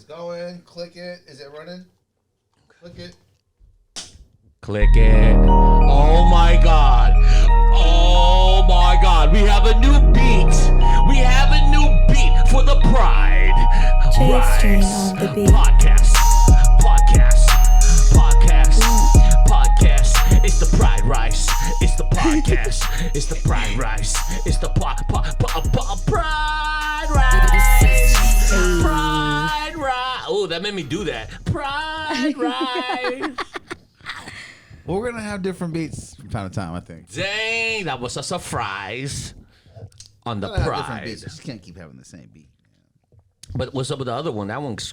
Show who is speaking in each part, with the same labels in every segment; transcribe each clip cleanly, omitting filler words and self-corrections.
Speaker 1: It's going. Click it. Is it running? Click it.
Speaker 2: Click it. Oh my God. Oh my God. We have a new beat. We have a new beat for the Pried Rice podcast. It's the Pried Rice. It's the podcast. It's the Pried Rice. It's the Pried Rice. Pried Rice. Oh, that made me do that. Pried Rice.
Speaker 1: Well, we're gonna have different beats from time to time, I think.
Speaker 2: Dang, that was a surprise on the Pried.
Speaker 1: You just can't keep having the same beat.
Speaker 2: But what's up with the other one? That one's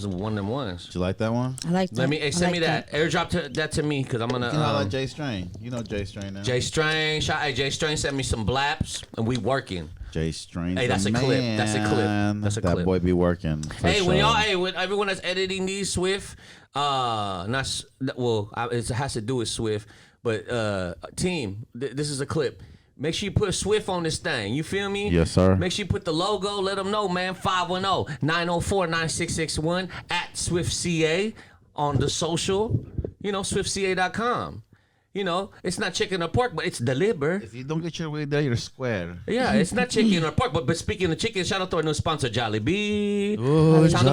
Speaker 2: one of them ones.
Speaker 1: Did you like that one?
Speaker 3: I like that.
Speaker 2: Let me send me that. Airdrop that to me because I'm gonna.
Speaker 1: You know, like Jay Strain. You know Jay Strain now.
Speaker 2: Jay Strain, Jay Strain sent me some blaps and we working.
Speaker 1: Jay Strain.
Speaker 2: Hey, that's a clip. That's a clip. That's a clip.
Speaker 1: That boy be working.
Speaker 2: Hey, when y'all, when everyone that's editing these Swift, it has to do with Swift, but team, this is a clip. Make sure you put Swift on this thing. You feel me?
Speaker 1: Yes, sir.
Speaker 2: Make sure you put the logo. Let them know, man. 510-904-9661 at SwiftCA on the social. You know, SwiftCA.com. You know, it's not chicken or pork, but it's deliver.
Speaker 1: If you don't get your way there, you're square.
Speaker 2: Yeah, it's not chicken or pork, but speaking of chicken, shout out to our new sponsor, Jollibee.
Speaker 1: Oh,
Speaker 2: Sound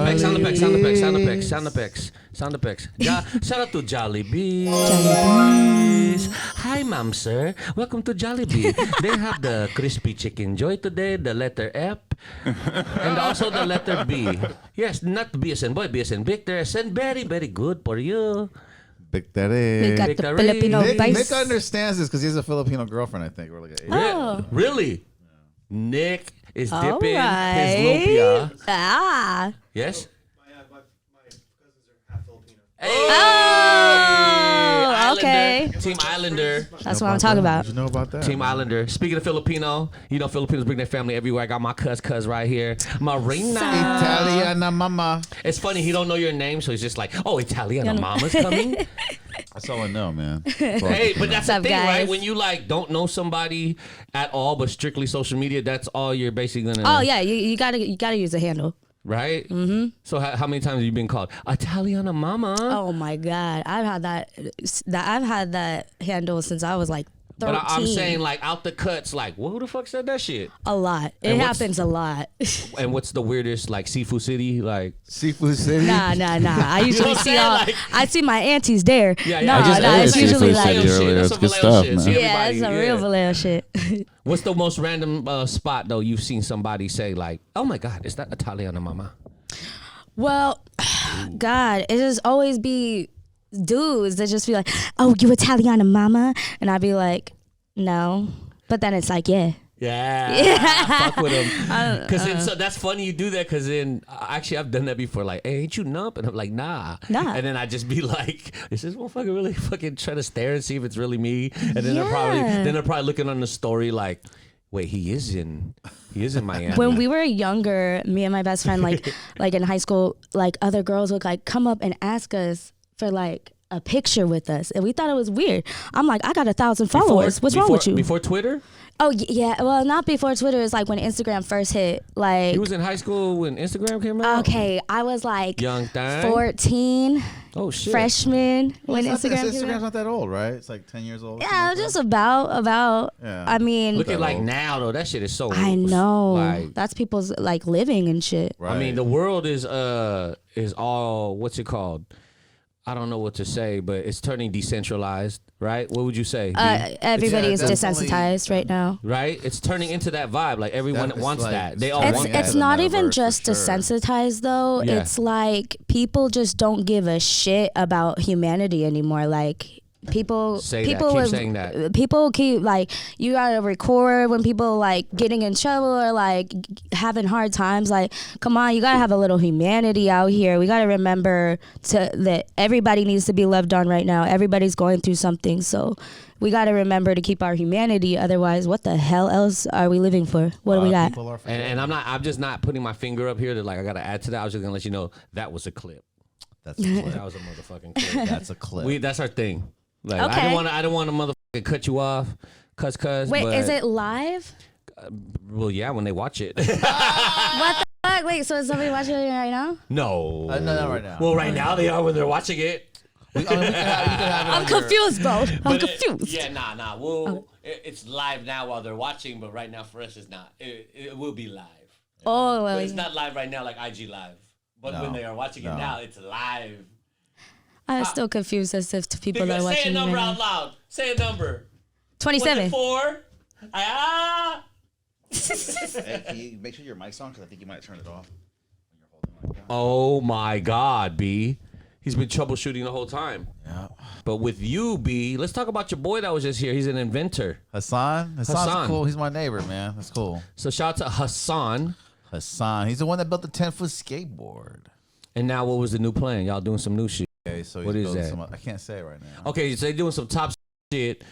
Speaker 2: effects. Shout out to Jollibee. Hi, ma'am, sir. Welcome to Jollibee. They have the crispy chicken joy today, the letter F, and also the letter B. Yes, not B as in boy, B as in Victor, as in very, very good for you.
Speaker 3: We got the Filipino
Speaker 1: Nick
Speaker 3: vice.
Speaker 1: understands this because he has a Filipino girlfriend, I think. We're like,
Speaker 3: Oh.
Speaker 2: Really? Nick is
Speaker 3: All
Speaker 2: dipping
Speaker 3: right.
Speaker 2: his lumpia.
Speaker 3: Ah.
Speaker 2: Yes?
Speaker 4: My cousins are half Filipino.
Speaker 3: Oh, okay.
Speaker 2: Team Islander.
Speaker 3: That's what I'm talking about.
Speaker 1: Did you know about that?
Speaker 2: Team Islander. Speaking of Filipino, you know Filipinos bring their family everywhere. I got my cuz right here. Marina.
Speaker 1: Italiana Mama.
Speaker 2: It's funny, he don't know your name, so he's just like, oh, Italiana Mama's coming.
Speaker 1: That's all I know, man.
Speaker 2: Hey, but that's
Speaker 3: What's
Speaker 2: the
Speaker 3: up,
Speaker 2: thing,
Speaker 3: guys?
Speaker 2: right? When you like don't know somebody at all, but strictly social media, that's all you're basically gonna.
Speaker 3: Oh yeah, you gotta use a handle.
Speaker 2: Right? Mm-hmm. So how many times have you been called Italiana Mama?
Speaker 3: Oh my God, I've had that handle since I was like 13.
Speaker 2: But I'm saying like out the cuts, like who the fuck said that shit?
Speaker 3: A lot. It
Speaker 2: And what's-
Speaker 3: happens a lot.
Speaker 2: And what's the weirdest like Seafood City like?
Speaker 1: Seafood City.
Speaker 3: Nah. I
Speaker 2: what
Speaker 3: usually
Speaker 2: I'm
Speaker 3: see
Speaker 2: saying?
Speaker 3: all.
Speaker 2: Like-
Speaker 3: I see my aunties there.
Speaker 2: Yeah,
Speaker 3: No,
Speaker 2: I just
Speaker 3: it's
Speaker 1: ate
Speaker 3: usually
Speaker 1: Seafood
Speaker 3: like.
Speaker 1: City earlier.
Speaker 2: That's
Speaker 1: It's
Speaker 2: some
Speaker 1: good
Speaker 2: Vallejo
Speaker 1: stuff,
Speaker 2: shit.
Speaker 1: man.
Speaker 2: See,
Speaker 3: Yeah, it's a
Speaker 2: everybody-
Speaker 3: real Vallejo shit.
Speaker 2: What's the most random spot though you've seen somebody say like, oh my God, is that Italiana Mama?
Speaker 3: Well, God, it just always be dudes that just be like, "Oh, you Italiana Mama," and I'd be like, "No," but then it's like, "Yeah."
Speaker 2: Yeah, fuck with him. Cause then, so that's funny you do that. Cause then actually I've done that before. Like, hey, ain't you numb? And I'm like, nah. And then I just be like, is this motherfucker really fucking trying to stare and see if it's really me? And then they're probably looking on the story like, wait, he is in Miami.
Speaker 3: When we were younger, me and my best friend, like in high school, like other girls would like come up and ask us for like a picture with us, and we thought it was weird. I'm like, I got 1,000 followers. What's wrong with you?
Speaker 2: Before Twitter?
Speaker 3: Oh yeah, well, not before Twitter. It's like when Instagram first hit. Like,
Speaker 2: He was in high school when Instagram came out?
Speaker 3: okay, I was like
Speaker 2: Young thing?
Speaker 3: 14,
Speaker 2: Oh shit.
Speaker 3: freshman when
Speaker 1: Instagram's
Speaker 3: Instagram came out.
Speaker 1: not that old, right? It's like 10 years old.
Speaker 3: Yeah, just about.
Speaker 1: Yeah.
Speaker 3: I mean,
Speaker 2: Look at like now though, that shit is so
Speaker 3: I know
Speaker 2: like,
Speaker 3: that's people's like living and shit.
Speaker 1: Right.
Speaker 2: I mean, the world is all what's it called? I don't know what to say, but it's turning decentralized, right? What would you say? D?
Speaker 3: Everybody is
Speaker 1: definitely-
Speaker 3: desensitized right now.
Speaker 2: Right? It's turning into that vibe. Like everyone
Speaker 1: That is
Speaker 2: wants
Speaker 1: like-
Speaker 2: that. They all
Speaker 1: It's-
Speaker 2: want
Speaker 3: It's
Speaker 2: that.
Speaker 3: not
Speaker 1: metaverse
Speaker 3: even
Speaker 1: for
Speaker 3: just
Speaker 1: sure.
Speaker 3: desensitized though.
Speaker 2: Yeah.
Speaker 3: It's like people just don't give a shit about humanity anymore. Like people
Speaker 2: Say that.
Speaker 3: people
Speaker 2: Keep
Speaker 3: would-
Speaker 2: saying that.
Speaker 3: people keep like, you gotta record when people like getting in trouble or like having hard times. Like, come on, you gotta have a little humanity out here. We gotta remember that everybody needs to be loved on right now. Everybody's going through something, so we gotta remember to keep our humanity. Otherwise, what the hell else are we living for? What do we got?
Speaker 1: People are
Speaker 2: And I'm just not putting my finger up here to like I gotta add to that. I was just gonna let you know that was a clip.
Speaker 1: That's a clip.
Speaker 2: That was a motherfucking clip.
Speaker 1: That's a clip.
Speaker 2: That's our thing. Like
Speaker 3: Okay.
Speaker 2: I don't want to motherfucking cut you off, cuz.
Speaker 3: Wait,
Speaker 2: but,
Speaker 3: is it live?
Speaker 2: Well, yeah, when they watch it.
Speaker 3: What the fuck? Wait, so is somebody watching it right now?
Speaker 2: No.
Speaker 1: No, not right now.
Speaker 2: Well, right now they are when they're watching it.
Speaker 1: You can have it
Speaker 3: I'm
Speaker 1: on your-
Speaker 3: confused, bro. I'm
Speaker 2: But
Speaker 3: confused.
Speaker 2: yeah, nah. Well, it's live now while they're watching, but right now for us it's not. It will be live.
Speaker 3: Oh, well,
Speaker 2: But it's not live right now like IG Live. But when they are watching it now, it's live.
Speaker 3: I'm still confused as if to people that are
Speaker 2: Say a
Speaker 3: watching.
Speaker 2: number
Speaker 3: right
Speaker 2: out loud. Say a number.
Speaker 3: 27.
Speaker 2: 4. Ah.
Speaker 5: Hey, can you make sure your mic's on? Because I think you might turn it off when you're holding like that.
Speaker 2: Oh my God, B. He's been troubleshooting the whole time.
Speaker 1: Yeah.
Speaker 2: But with you, B, let's talk about your boy that was just here. He's an inventor.
Speaker 1: Hassan's cool. He's my neighbor, man. That's cool.
Speaker 2: So shout out to Hassan.
Speaker 1: He's the one that built the 10-foot skateboard.
Speaker 2: And now what was the new plan? Y'all doing some new shit.
Speaker 1: Okay, so
Speaker 2: What
Speaker 1: he's
Speaker 2: is
Speaker 1: building
Speaker 2: that?
Speaker 1: I can't say it right now.
Speaker 2: Okay, so they doing some top shit.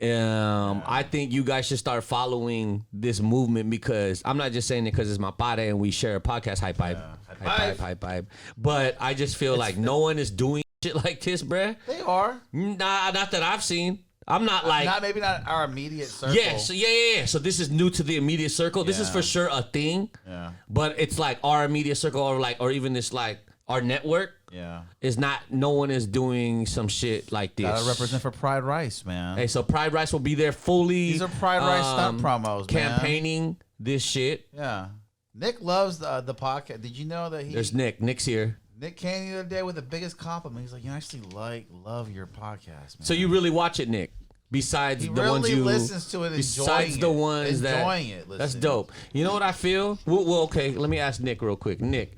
Speaker 2: I think you guys should start following this movement because I'm not just saying it because it's my padre and we share a podcast. Hype. But I just feel like no one is doing shit like this, bruh.
Speaker 1: They are.
Speaker 2: Nah, not that I've seen. I'm not like
Speaker 1: Maybe not our immediate circle.
Speaker 2: yeah. So this is new to the immediate circle. This is
Speaker 1: Yeah.
Speaker 2: for sure a thing.
Speaker 1: Yeah.
Speaker 2: But it's like our immediate circle or even this like our network.
Speaker 1: Yeah.
Speaker 2: Is not. No one is doing some shit like this.
Speaker 1: Gotta represent for Pried Rice, man.
Speaker 2: Hey, so Pried Rice will be there fully.
Speaker 1: These are Pried Rice stunt promos, man.
Speaker 2: Campaigning this shit.
Speaker 1: Yeah. Nick loves the podcast. Did you know that
Speaker 2: There's Nick. Nick's here.
Speaker 1: Nick came the other day with the biggest compliment. He's like, you actually love your podcast, man.
Speaker 2: So you really watch it, Nick? Besides
Speaker 1: He
Speaker 2: the
Speaker 1: really
Speaker 2: ones you
Speaker 1: listens to it,
Speaker 2: besides
Speaker 1: enjoying
Speaker 2: the
Speaker 1: it.
Speaker 2: ones
Speaker 1: Enjoying it,
Speaker 2: that's
Speaker 1: listening.
Speaker 2: dope. You know what I feel? Well, okay. Let me ask Nick real quick. Nick,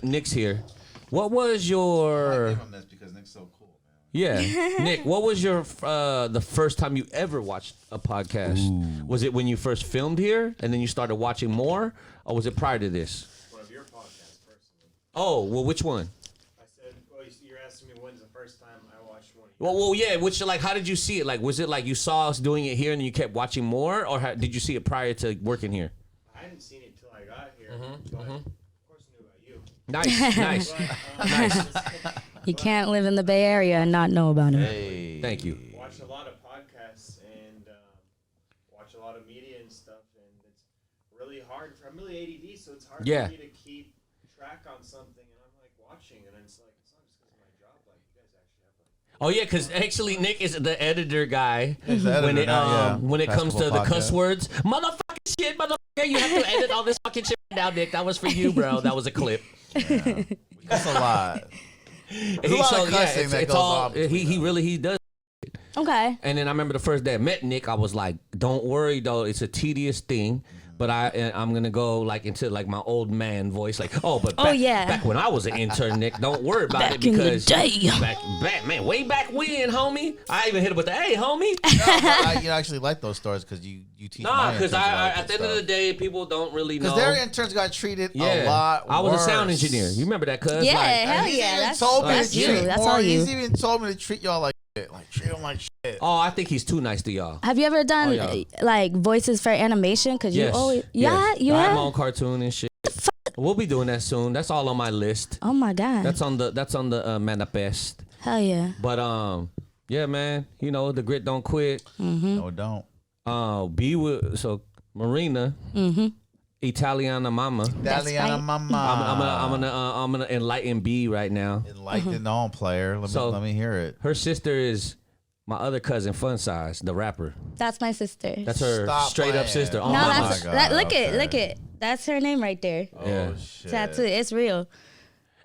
Speaker 2: Nick's here. What was
Speaker 5: I
Speaker 2: your?
Speaker 5: gave him this because Nick's so cool, man.
Speaker 2: Yeah, Nick. What was your the first time you ever watched a podcast?
Speaker 1: Ooh.
Speaker 2: Was it when you first filmed here and then you started watching more, or was it prior to this?
Speaker 4: One of your podcasts, personally.
Speaker 2: Oh, well, which one?
Speaker 4: I said, well, you're asking me when's the first time I watched one.
Speaker 2: Well, yeah. Which, like, how did you see it? Like, was it like you saw us doing it here and then you kept watching more, or did you see it prior to working here?
Speaker 4: I hadn't seen it till I got here, but of course I knew about you.
Speaker 2: Nice.
Speaker 4: But,
Speaker 2: Nice.
Speaker 3: You can't live in the Bay Area and not know about him.
Speaker 1: Hey.
Speaker 2: Thank you.
Speaker 4: watch a lot of podcasts and watch a lot of media and stuff, and it's really hard. I'm really ADD, so it's hard
Speaker 2: Yeah.
Speaker 4: for me to keep track on something, and I'm like watching, and it's like it's not just because of my job. Like you guys actually have like.
Speaker 2: Oh yeah, because actually Nick is the editor guy.
Speaker 1: He's the editor
Speaker 2: when it
Speaker 1: now, yeah.
Speaker 2: when it comes to the
Speaker 1: Basketball
Speaker 2: cuss
Speaker 1: podcast.
Speaker 2: words, motherfucking shit, motherfucker, you have to edit all this fucking shit now, Nick. That was for you, bro. That was a clip.
Speaker 1: That's a lot.
Speaker 2: And
Speaker 1: a lot of cussing that goes on between
Speaker 2: he does.
Speaker 3: Okay.
Speaker 2: And then I remember the first day I met Nick, I was like, "Don't worry, though. It's a tedious thing." But I'm gonna go like into like my old man voice, like, back when I was an intern, Nick, don't worry about it
Speaker 3: Back in the
Speaker 2: because
Speaker 3: day.
Speaker 2: back man, way back when, homie. I even hit him with the hey, homie.
Speaker 1: I actually like those stories because you teach.
Speaker 2: Nah,
Speaker 1: because
Speaker 2: at the end of the day, people don't really know.
Speaker 1: because their interns got treated
Speaker 2: Yeah.
Speaker 1: a lot.
Speaker 2: I was
Speaker 1: worse.
Speaker 2: a sound engineer. You remember that, cuz?
Speaker 3: Yeah,
Speaker 2: Like,
Speaker 3: hell
Speaker 1: He's
Speaker 3: yeah.
Speaker 1: even
Speaker 3: That's,
Speaker 1: told me
Speaker 3: that's
Speaker 1: to
Speaker 3: you.
Speaker 1: treat
Speaker 3: That's
Speaker 1: more-
Speaker 3: all you.
Speaker 1: He's even told me to treat y'all like shit. Like treat them like shit.
Speaker 2: oh, I think he's too nice to y'all.
Speaker 3: Have you ever done
Speaker 2: yeah.
Speaker 3: like voices for animation? Because
Speaker 2: Yes.
Speaker 3: you always
Speaker 2: yes.
Speaker 3: you
Speaker 2: I have
Speaker 3: have.
Speaker 2: my own cartoon and shit. We'll be doing that soon. That's all on my list.
Speaker 3: Oh my god.
Speaker 2: That's on the manifest.
Speaker 3: Hell yeah.
Speaker 2: But yeah, man. You know the grit don't quit.
Speaker 1: No, don't.
Speaker 2: Be with Marina. Italiana Mama.
Speaker 1: Italiana
Speaker 3: right.
Speaker 1: Mama.
Speaker 2: I'm gonna enlighten B right now.
Speaker 1: Enlightened on player. Let me hear it.
Speaker 2: Her sister is my other cousin, Fun Size, the rapper.
Speaker 3: That's my sister.
Speaker 2: That's her
Speaker 1: Stop
Speaker 2: straight up
Speaker 1: playing.
Speaker 2: sister. Oh
Speaker 3: no,
Speaker 2: my
Speaker 3: that's
Speaker 1: God,
Speaker 3: that, look
Speaker 1: okay.
Speaker 3: it, look it. That's her name right there.
Speaker 2: Yeah.
Speaker 1: Oh shit.
Speaker 3: Tattoo. It's real.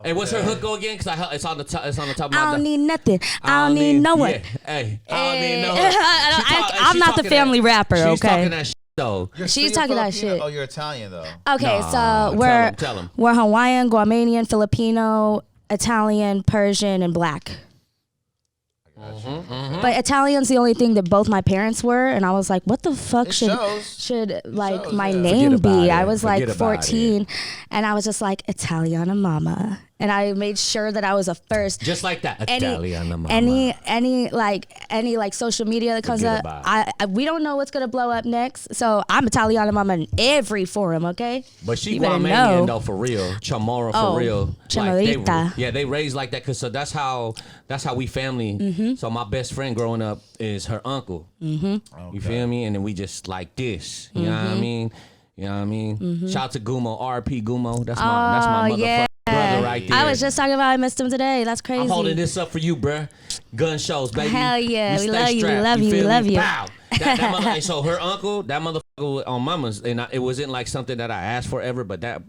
Speaker 2: Hey, what's her hook go again? Cause it's on the top. It's on the top of my.
Speaker 3: I don't need nothing. I don't need no one.
Speaker 2: Yeah. Hey, I don't need no
Speaker 3: Eh,
Speaker 2: one.
Speaker 3: I'm not the family rapper,
Speaker 2: She's
Speaker 3: okay?
Speaker 2: talking that shit though.
Speaker 3: She's talking that
Speaker 1: Filipino?
Speaker 3: shit.
Speaker 1: Oh, you're Italian though.
Speaker 3: Okay,
Speaker 2: Nah,
Speaker 3: so we're
Speaker 2: tell 'em.
Speaker 3: we're Hawaiian, Guamanian, Filipino, Italian, Persian, and black. But Italian's the only thing that both my parents were, and I was like, "What the fuck
Speaker 1: It
Speaker 3: should
Speaker 1: shows.
Speaker 3: like
Speaker 1: shows,
Speaker 3: my
Speaker 1: yeah.
Speaker 3: name
Speaker 2: Forget about
Speaker 3: be?"
Speaker 2: it.
Speaker 3: I was like
Speaker 2: Forget about
Speaker 3: 14, and I was just like Italiana Mama, and I made sure that I was a first.
Speaker 2: Just like that.
Speaker 3: Any
Speaker 2: Italiana Mama.
Speaker 3: any like social media that comes
Speaker 2: Forget
Speaker 3: up,
Speaker 2: about
Speaker 3: we don't know what's gonna blow up next. So I'm Italiana Mama in every forum, okay?
Speaker 2: But she
Speaker 3: You better
Speaker 2: Guamanian
Speaker 3: know.
Speaker 2: though, for real. Chamorro for
Speaker 3: Oh,
Speaker 2: real.
Speaker 3: Chamorrita.
Speaker 2: They raised like that, cause so that's how we family.
Speaker 3: Mm-hmm.
Speaker 2: So my best friend growing up is her uncle. You feel me? And then we just like this. You know what I mean? You know what I mean? Shout out to Gumo, RP Gumo. That's my motherfucking brother right there.
Speaker 3: I was just talking about I missed him today. That's crazy.
Speaker 2: I'm holding this up for you, bruh. Gun shows, baby.
Speaker 3: Hell yeah.
Speaker 2: We
Speaker 3: We
Speaker 2: stay
Speaker 3: love you. We
Speaker 2: strapped.
Speaker 3: love you. We
Speaker 2: feel
Speaker 3: love
Speaker 2: me?
Speaker 3: you.
Speaker 2: Pow. That mother, so her uncle, that motherfucker on Mama's, and it wasn't like something that I asked for ever, but that,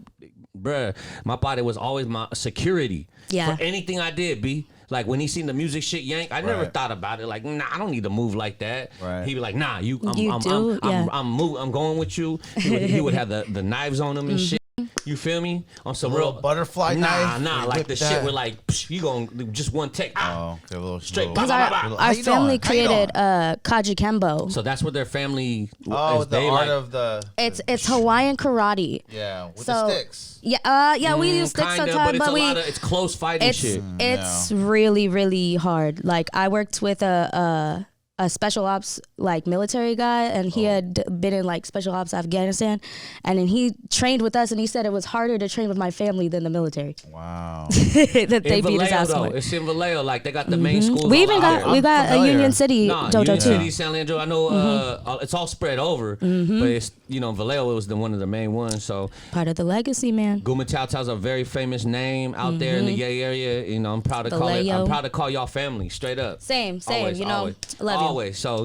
Speaker 2: bruh, my body was always my security.
Speaker 3: Yeah.
Speaker 2: For anything I did, B. Like when he seen the music shit yank, I never thought about it. Like, nah, I don't need to move like that.
Speaker 5: Right.
Speaker 2: He'd be like, nah, I'm going with you. He would have the knives on him and shit. You feel me? On some real
Speaker 5: butterfly knife.
Speaker 2: Nah, like the shit with like you going just one take.
Speaker 5: Oh, okay, a little
Speaker 2: Straight.
Speaker 3: Because our family created Kaji Kembo.
Speaker 2: So that's what their family.
Speaker 5: Oh,
Speaker 2: is
Speaker 5: the
Speaker 2: they
Speaker 5: art
Speaker 2: like,
Speaker 5: of the.
Speaker 3: It's Hawaiian karate.
Speaker 5: Yeah, with
Speaker 3: So-
Speaker 5: the sticks.
Speaker 3: Yeah, we use sticks
Speaker 2: kinda,
Speaker 3: sometimes,
Speaker 2: but
Speaker 3: but
Speaker 2: it's close fighting shit.
Speaker 3: It's really, really hard. Like I worked with a special ops like military guy, and he had been in like special ops Afghanistan, and then he trained with us, and he said it was harder to train with my family than the military.
Speaker 5: Wow.
Speaker 3: That they
Speaker 2: In
Speaker 3: beat his
Speaker 2: Vallejo,
Speaker 3: ass
Speaker 2: though,
Speaker 3: for.
Speaker 2: it's in Vallejo. Like they got the main schools.
Speaker 3: We
Speaker 2: all
Speaker 3: even
Speaker 2: out
Speaker 3: got
Speaker 2: there.
Speaker 3: a Union City dojo
Speaker 2: Union
Speaker 3: too.
Speaker 2: City, San Leandro. I know it's all spread over, but it's Vallejo was one of the main ones. So
Speaker 3: Part of the legacy, man.
Speaker 2: Guma Chow Chow's a very famous name out there in the Yay area. I'm proud to call it.
Speaker 3: Vallejo.
Speaker 2: I'm proud to call y'all family, straight up.
Speaker 3: Same.
Speaker 2: Always,
Speaker 3: Love you.
Speaker 2: always. So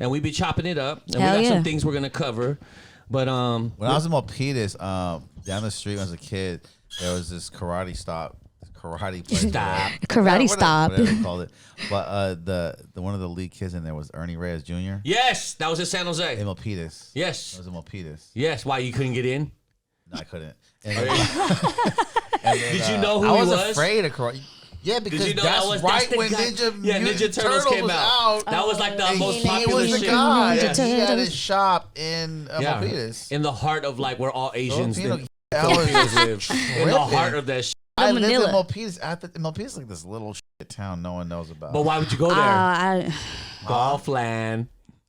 Speaker 2: and we be chopping it up, and
Speaker 3: Hell
Speaker 2: we got
Speaker 3: yeah.
Speaker 2: some things we're gonna cover. But
Speaker 5: When I was in Milpitas, down the street when I was a kid, there was this karate place.
Speaker 2: Stop.
Speaker 3: Karate stop.
Speaker 5: Whatever they called it. But the one of the lead kids in there was Ernie Reyes Jr.
Speaker 2: Yes, that was in San
Speaker 5: in
Speaker 2: Jose.
Speaker 5: Milpitas.
Speaker 2: Yes,
Speaker 5: That was in Milpitas.
Speaker 2: yes. Why you couldn't get in?
Speaker 5: No, I couldn't. And then,
Speaker 2: Did you know who
Speaker 5: I
Speaker 2: he
Speaker 5: was?
Speaker 2: was?
Speaker 5: Afraid of karate. Yeah, because
Speaker 2: you know
Speaker 5: that's
Speaker 2: that's
Speaker 5: right
Speaker 2: the
Speaker 5: when
Speaker 2: guy- Ninja Turtles came
Speaker 5: was
Speaker 2: out. That was like the most
Speaker 5: He
Speaker 2: popular
Speaker 5: was the
Speaker 2: shit.
Speaker 5: guy.
Speaker 3: Ninja
Speaker 5: He had
Speaker 3: Turtles.
Speaker 5: his shop in Milpitas.
Speaker 2: In the heart of like where all Asians
Speaker 5: Filipino-
Speaker 2: live.
Speaker 5: I was
Speaker 2: Filipinos live. In the
Speaker 5: tripping.
Speaker 2: heart of that shit.
Speaker 5: I lived in
Speaker 3: Manila.
Speaker 5: Milpitas. Milpitas is like this little shit town no one knows about.
Speaker 2: But why would you go there?
Speaker 3: I
Speaker 2: Golfland.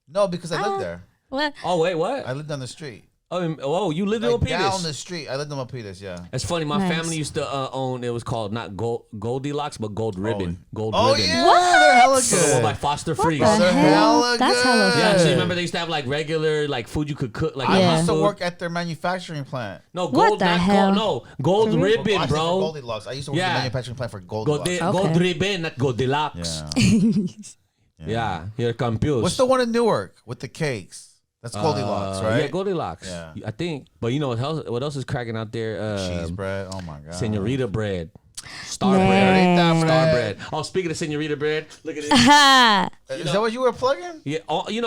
Speaker 5: No, because I lived there.
Speaker 3: what?
Speaker 2: Oh wait, what?
Speaker 5: I lived down the street.
Speaker 2: Oh, you lived in
Speaker 5: Like down
Speaker 2: Milpitas.
Speaker 5: the street. I lived in Milpitas, yeah.
Speaker 2: It's funny. My
Speaker 3: Nice.
Speaker 2: family used to own. It was called not Goldilocks, but Gold Ribbon. Gold
Speaker 5: Oh,
Speaker 2: Ribbon.
Speaker 5: yeah. They're hella
Speaker 2: So the one
Speaker 5: good.
Speaker 2: by Foster Freeze.
Speaker 3: the
Speaker 5: They're
Speaker 3: hell?
Speaker 5: hella
Speaker 3: That's
Speaker 5: good.
Speaker 3: hella
Speaker 2: Yeah, so you
Speaker 3: Yeah.
Speaker 2: remember they used to have like regular like food you could cook like
Speaker 5: I
Speaker 3: Yeah.
Speaker 5: used to
Speaker 2: food.
Speaker 5: work at their manufacturing plant.
Speaker 2: No,
Speaker 3: What
Speaker 2: gold,
Speaker 3: the
Speaker 2: not
Speaker 3: hell?
Speaker 2: gold. No, Gold
Speaker 5: I
Speaker 2: Ribbon,
Speaker 5: said for
Speaker 2: bro.
Speaker 5: Goldilocks. I used to work at
Speaker 2: Yeah.
Speaker 5: the manufacturing plant for Goldilocks.
Speaker 2: Gold Ribbon, not Goldilocks.
Speaker 5: Yeah.
Speaker 2: Yeah, here confused.
Speaker 5: What's the one in Newark with the cakes? That's Goldilocks, right?
Speaker 2: Yeah, Goldilocks.
Speaker 5: Yeah.
Speaker 2: I think. But you know what else is cracking out there?
Speaker 5: Cheese bread. Oh my god.
Speaker 2: Senorita bread. Star
Speaker 3: Man.
Speaker 2: bread.
Speaker 5: Senorita
Speaker 2: Star
Speaker 5: bread.
Speaker 2: bread. Oh, speaking of senorita bread, look at this.
Speaker 5: Is that what you were plugging?
Speaker 2: Yeah,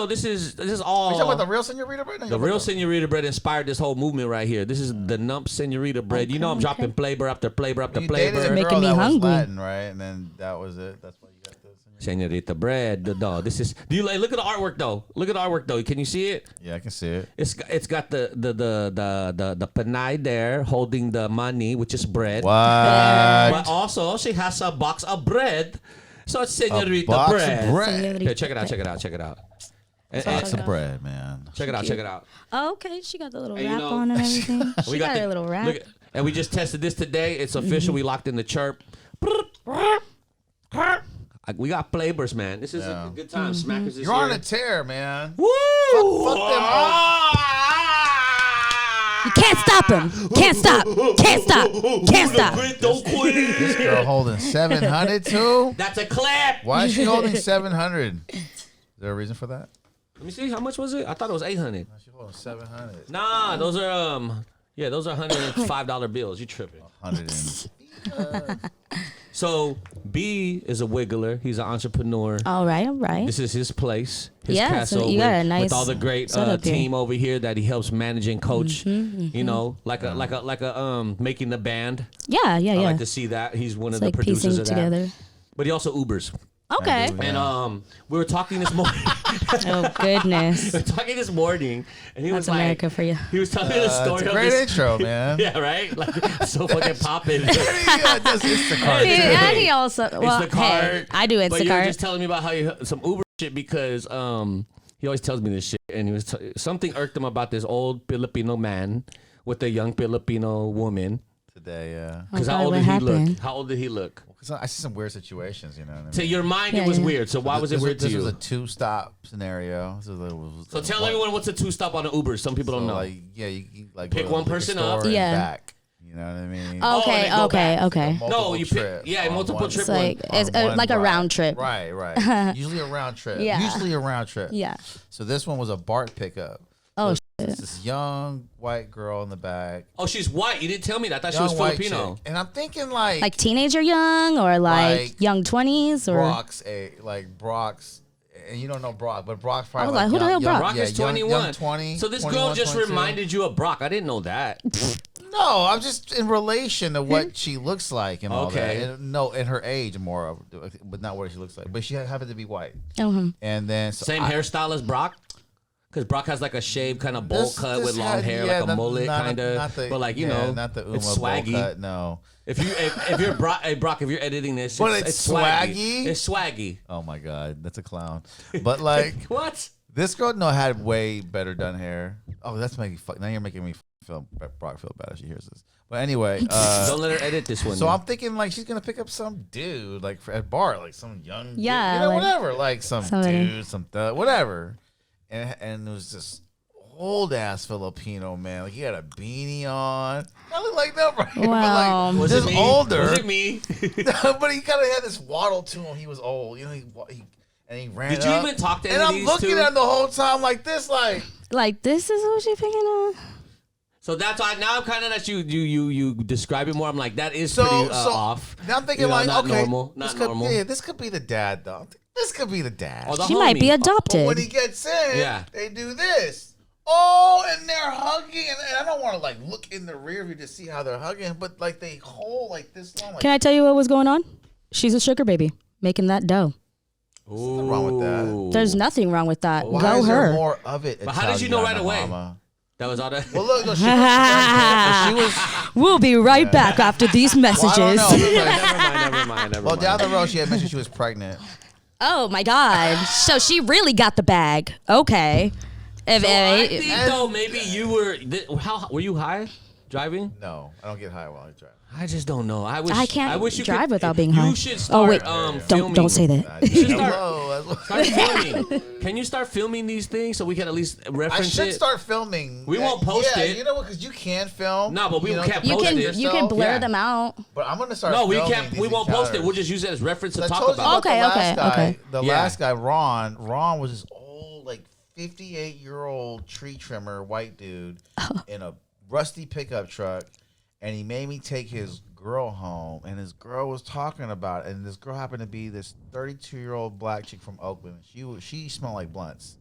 Speaker 2: this is
Speaker 5: Are you
Speaker 2: all.
Speaker 5: talking about the real senorita bread? No,
Speaker 2: The real senorita bread inspired this whole movement right here. This is the Nump senorita bread. You know I'm dropping flavor after flavor after
Speaker 5: You dated a
Speaker 2: flavor.
Speaker 3: Making
Speaker 5: girl
Speaker 3: me
Speaker 5: that was
Speaker 3: hungry.
Speaker 5: Latin, right? And then that was it. That's why you got this.
Speaker 2: Senorita bread. No, this is. Do you like? Look at the artwork though. Look at the artwork though. Can you see it?
Speaker 5: Yeah, I can see it.
Speaker 2: It's got the panay there holding the money, which is bread.
Speaker 5: What?
Speaker 2: But also she has a box of bread, so it's senorita
Speaker 5: box of
Speaker 2: bread.
Speaker 5: bread.
Speaker 2: Here, check it out. Check it out. Check it out.
Speaker 5: Box of bread, man.
Speaker 2: Check it out. Check it out.
Speaker 3: Oh, okay, she got the little
Speaker 2: And you
Speaker 3: wrap
Speaker 2: know-
Speaker 3: on and everything. She got
Speaker 2: the-
Speaker 3: her little wrap.
Speaker 2: look at- and we just tested this today. It's official. We locked in the chirp. We got flavors, man. This is
Speaker 5: Yeah.
Speaker 2: a good time. Smackers is
Speaker 5: You're on
Speaker 2: here.
Speaker 5: a tear, man.
Speaker 2: Woo!
Speaker 5: Fuck them all.
Speaker 3: You can't stop him. Can't stop. Can't stop. Can't stop.
Speaker 2: Don't quit.
Speaker 5: This girl holding 700 too?
Speaker 2: That's a clap.
Speaker 5: Why is she holding 700? Is there a reason for that?
Speaker 2: Let me see. How much was it? I thought it was 800.
Speaker 5: She's holding 700.
Speaker 2: Nah, those are those are $105 bills. You tripping?
Speaker 5: 100 and
Speaker 2: So B is a wiggler. He's an entrepreneur.
Speaker 3: All right, all right.
Speaker 2: This is his place, his
Speaker 3: Yeah,
Speaker 2: castle
Speaker 3: so you got a
Speaker 2: with
Speaker 3: nice
Speaker 2: all the great
Speaker 3: setup here.
Speaker 2: team over here that he helps manage and coach. You know, like a making the band.
Speaker 3: Yeah, yeah,
Speaker 2: I
Speaker 3: yeah.
Speaker 2: like to see that. He's one
Speaker 3: It's
Speaker 2: of the
Speaker 3: like
Speaker 2: producers
Speaker 3: piecing
Speaker 2: of that.
Speaker 3: together.
Speaker 2: But he also Ubers.
Speaker 3: Okay.
Speaker 5: I do,
Speaker 2: And
Speaker 5: yeah.
Speaker 2: we were talking this morning.
Speaker 3: Oh goodness.
Speaker 2: we were talking this morning, and he
Speaker 3: That's
Speaker 2: was like,
Speaker 3: America for you.
Speaker 2: he was telling me the story
Speaker 5: It's a
Speaker 2: of
Speaker 5: great
Speaker 2: this.
Speaker 5: intro, man.
Speaker 2: Yeah, right. Like so fucking popping.
Speaker 5: Yeah, that's Instacart.
Speaker 3: And he also well,
Speaker 2: Instacart.
Speaker 3: hey, I do
Speaker 2: But you were
Speaker 3: Instacart.
Speaker 2: just telling me about how some Uber shit because he always tells me this shit, and he was something irked him about this old Filipino man with a young Filipino woman.
Speaker 5: today. Yeah.
Speaker 2: Because
Speaker 3: Oh,
Speaker 2: how
Speaker 3: God,
Speaker 2: old
Speaker 3: what
Speaker 2: did he
Speaker 3: happened?
Speaker 2: look? How old did he look?
Speaker 5: So I see some weird situations, you know what I mean?
Speaker 2: To your mind,
Speaker 3: Yeah,
Speaker 2: it was
Speaker 3: yeah.
Speaker 2: weird. So why was it weird to
Speaker 5: This
Speaker 2: you?
Speaker 5: was a 2-stop scenario.
Speaker 2: So tell everyone what's a 2-stop on an Uber. Some people don't know.
Speaker 5: Like, yeah, you like
Speaker 2: Pick
Speaker 5: go to
Speaker 2: one
Speaker 5: the liquor
Speaker 2: person
Speaker 5: store
Speaker 2: up.
Speaker 5: and
Speaker 3: Yeah.
Speaker 5: back. You know what I mean?
Speaker 2: Oh,
Speaker 3: Okay,
Speaker 2: they go
Speaker 3: okay,
Speaker 2: back.
Speaker 3: okay.
Speaker 5: Multiple
Speaker 2: you
Speaker 5: trips
Speaker 2: pick,
Speaker 5: on
Speaker 2: multiple
Speaker 5: one-
Speaker 2: trip
Speaker 3: It's like
Speaker 2: one.
Speaker 3: it's
Speaker 5: on one
Speaker 3: like a
Speaker 5: ride.
Speaker 3: round trip.
Speaker 5: Right. Usually a round trip.
Speaker 3: Yeah.
Speaker 5: Usually a round trip.
Speaker 3: Yeah.
Speaker 5: So this one was a BART pickup.
Speaker 3: Oh,
Speaker 5: So it's this young white girl in the back.
Speaker 2: Oh, she's white. You didn't tell me that. I thought she
Speaker 5: Young
Speaker 2: was
Speaker 5: white
Speaker 2: Filipino.
Speaker 5: chick. And I'm thinking like
Speaker 3: like teenager young or like
Speaker 5: Like
Speaker 3: young 20s or
Speaker 5: Brock's, and you don't know Brock, but Brock's probably
Speaker 3: I was like, who the hell Brock?
Speaker 2: Brock
Speaker 5: yeah,
Speaker 2: is
Speaker 5: young-
Speaker 2: 21.
Speaker 5: young 20.
Speaker 2: So this
Speaker 5: 21,
Speaker 2: girl just
Speaker 5: 22.
Speaker 2: reminded you of Brock. I didn't know that.
Speaker 5: No, I'm just in relation to what she looks like and all
Speaker 2: Okay.
Speaker 5: that. And, no, and her age more, but not what she looks like. But she happened to be white.
Speaker 3: uh-huh.
Speaker 5: And then so
Speaker 2: Same hairstyle as Brock? Because Brock has like a shaved kind of bowl
Speaker 5: This-
Speaker 2: cut
Speaker 5: this
Speaker 2: with long
Speaker 5: had-
Speaker 2: hair,
Speaker 5: yeah,
Speaker 2: like a mullet
Speaker 5: not
Speaker 2: kind
Speaker 5: not
Speaker 2: of.
Speaker 5: the-
Speaker 2: But like, you
Speaker 5: yeah,
Speaker 2: know,
Speaker 5: not the Uma
Speaker 2: it's
Speaker 5: bowl
Speaker 2: swaggy.
Speaker 5: cut, no.
Speaker 2: If you're Brock, hey Brock, if you're editing this,
Speaker 5: But
Speaker 2: it's
Speaker 5: it's
Speaker 2: swaggy.
Speaker 5: swaggy?
Speaker 2: It's swaggy.
Speaker 5: Oh my God, that's a clown. But like
Speaker 2: What?
Speaker 5: this girl, had way better done hair. Oh, that's making now you're making me feel Brock feel bad if she hears this. But anyway,
Speaker 2: Don't let her edit this one.
Speaker 5: so
Speaker 2: then.
Speaker 5: I'm thinking like she's gonna pick up some dude like at bar, like some young
Speaker 3: Yeah,
Speaker 5: dude, you know,
Speaker 3: like
Speaker 5: whatever, like some
Speaker 3: somebody.
Speaker 5: dude, some thug, whatever. And it was this old ass Filipino man, like he had a beanie on. I look like that, right?
Speaker 3: Wow.
Speaker 5: But like
Speaker 2: Was
Speaker 5: just
Speaker 2: it me?
Speaker 5: older.
Speaker 2: Was it me?
Speaker 5: But he kind of had this waddle to him. He was old, you know. He ran.
Speaker 2: Did you
Speaker 5: up.
Speaker 2: even talk to any
Speaker 5: And
Speaker 2: of
Speaker 5: I'm
Speaker 2: these
Speaker 5: looking
Speaker 2: two?
Speaker 5: at him the whole time like this, like
Speaker 3: this is who she picking up.
Speaker 2: So that's why now I'm kind of that you describe it more. I'm like that is
Speaker 5: so
Speaker 2: pretty
Speaker 5: so.
Speaker 2: off.
Speaker 5: Now I'm thinking
Speaker 2: You know,
Speaker 5: like,
Speaker 2: not
Speaker 5: okay,
Speaker 2: normal,
Speaker 5: this
Speaker 2: not
Speaker 5: could,
Speaker 2: normal.
Speaker 5: yeah, this could be the dad though. This could be the dad.
Speaker 2: Oh, the
Speaker 3: She might be
Speaker 2: homie.
Speaker 3: adopted.
Speaker 5: But when he gets in,
Speaker 2: Yeah.
Speaker 5: they do this. Oh, and they're hugging, and I don't want to like look in the rear view to see how they're hugging, but like they hold like this long. Like,
Speaker 3: Can I tell you what was going on? She's a sugar baby making that dough.
Speaker 5: nothing wrong with that.
Speaker 2: Ooh.
Speaker 3: There's nothing wrong with that.
Speaker 5: Why
Speaker 3: Go
Speaker 5: is there
Speaker 3: her.
Speaker 5: more of it?
Speaker 2: But how did you know right
Speaker 5: Italiana
Speaker 2: away?
Speaker 5: Mama?
Speaker 2: That was all that.
Speaker 5: Well, look, no, she was
Speaker 3: We'll be right back after these messages.
Speaker 5: Well, I don't know.
Speaker 2: never mind.
Speaker 5: Well, down the road, she had mentioned she was pregnant.
Speaker 3: Oh my God. So she really got the bag. Okay. If,
Speaker 2: So I think
Speaker 5: And-
Speaker 2: though maybe you were. How were you high driving?
Speaker 5: No, I don't get high while I drive.
Speaker 2: I just don't know. I wish
Speaker 3: I can't
Speaker 2: I wish you
Speaker 3: drive
Speaker 2: could,
Speaker 3: without being
Speaker 2: you
Speaker 3: high.
Speaker 2: should
Speaker 3: Oh,
Speaker 2: start.
Speaker 3: wait.
Speaker 2: Filming.
Speaker 3: Don't say that.
Speaker 2: You should start-
Speaker 5: Hello.
Speaker 2: Start filming. Can you start filming these things so we can at least
Speaker 5: I
Speaker 2: reference
Speaker 5: should
Speaker 2: it?
Speaker 5: start filming.
Speaker 2: We won't post it.
Speaker 5: You know what? Because you can film.
Speaker 2: No, but we
Speaker 5: you know,
Speaker 2: can't
Speaker 5: to
Speaker 3: You
Speaker 2: post
Speaker 3: can
Speaker 2: it.
Speaker 5: yourself.
Speaker 3: you can blur
Speaker 2: Yeah.
Speaker 3: them out.
Speaker 5: But I'm gonna start.
Speaker 2: No, we
Speaker 5: filming
Speaker 2: can't.
Speaker 5: these
Speaker 2: We won't post it.
Speaker 5: encounters.
Speaker 2: We'll just use it as reference to
Speaker 5: I
Speaker 2: talk
Speaker 5: told you
Speaker 2: about.
Speaker 5: about the last guy.
Speaker 3: okay.
Speaker 5: The
Speaker 2: Yeah.
Speaker 5: last guy, Ron. Ron was this old, like 58-year-old tree trimmer, white dude, in a rusty pickup truck, and he made me take his girl home, and his girl was talking about it, and this girl happened to be this 32-year-old black chick from Oakland. She smelled like blunts.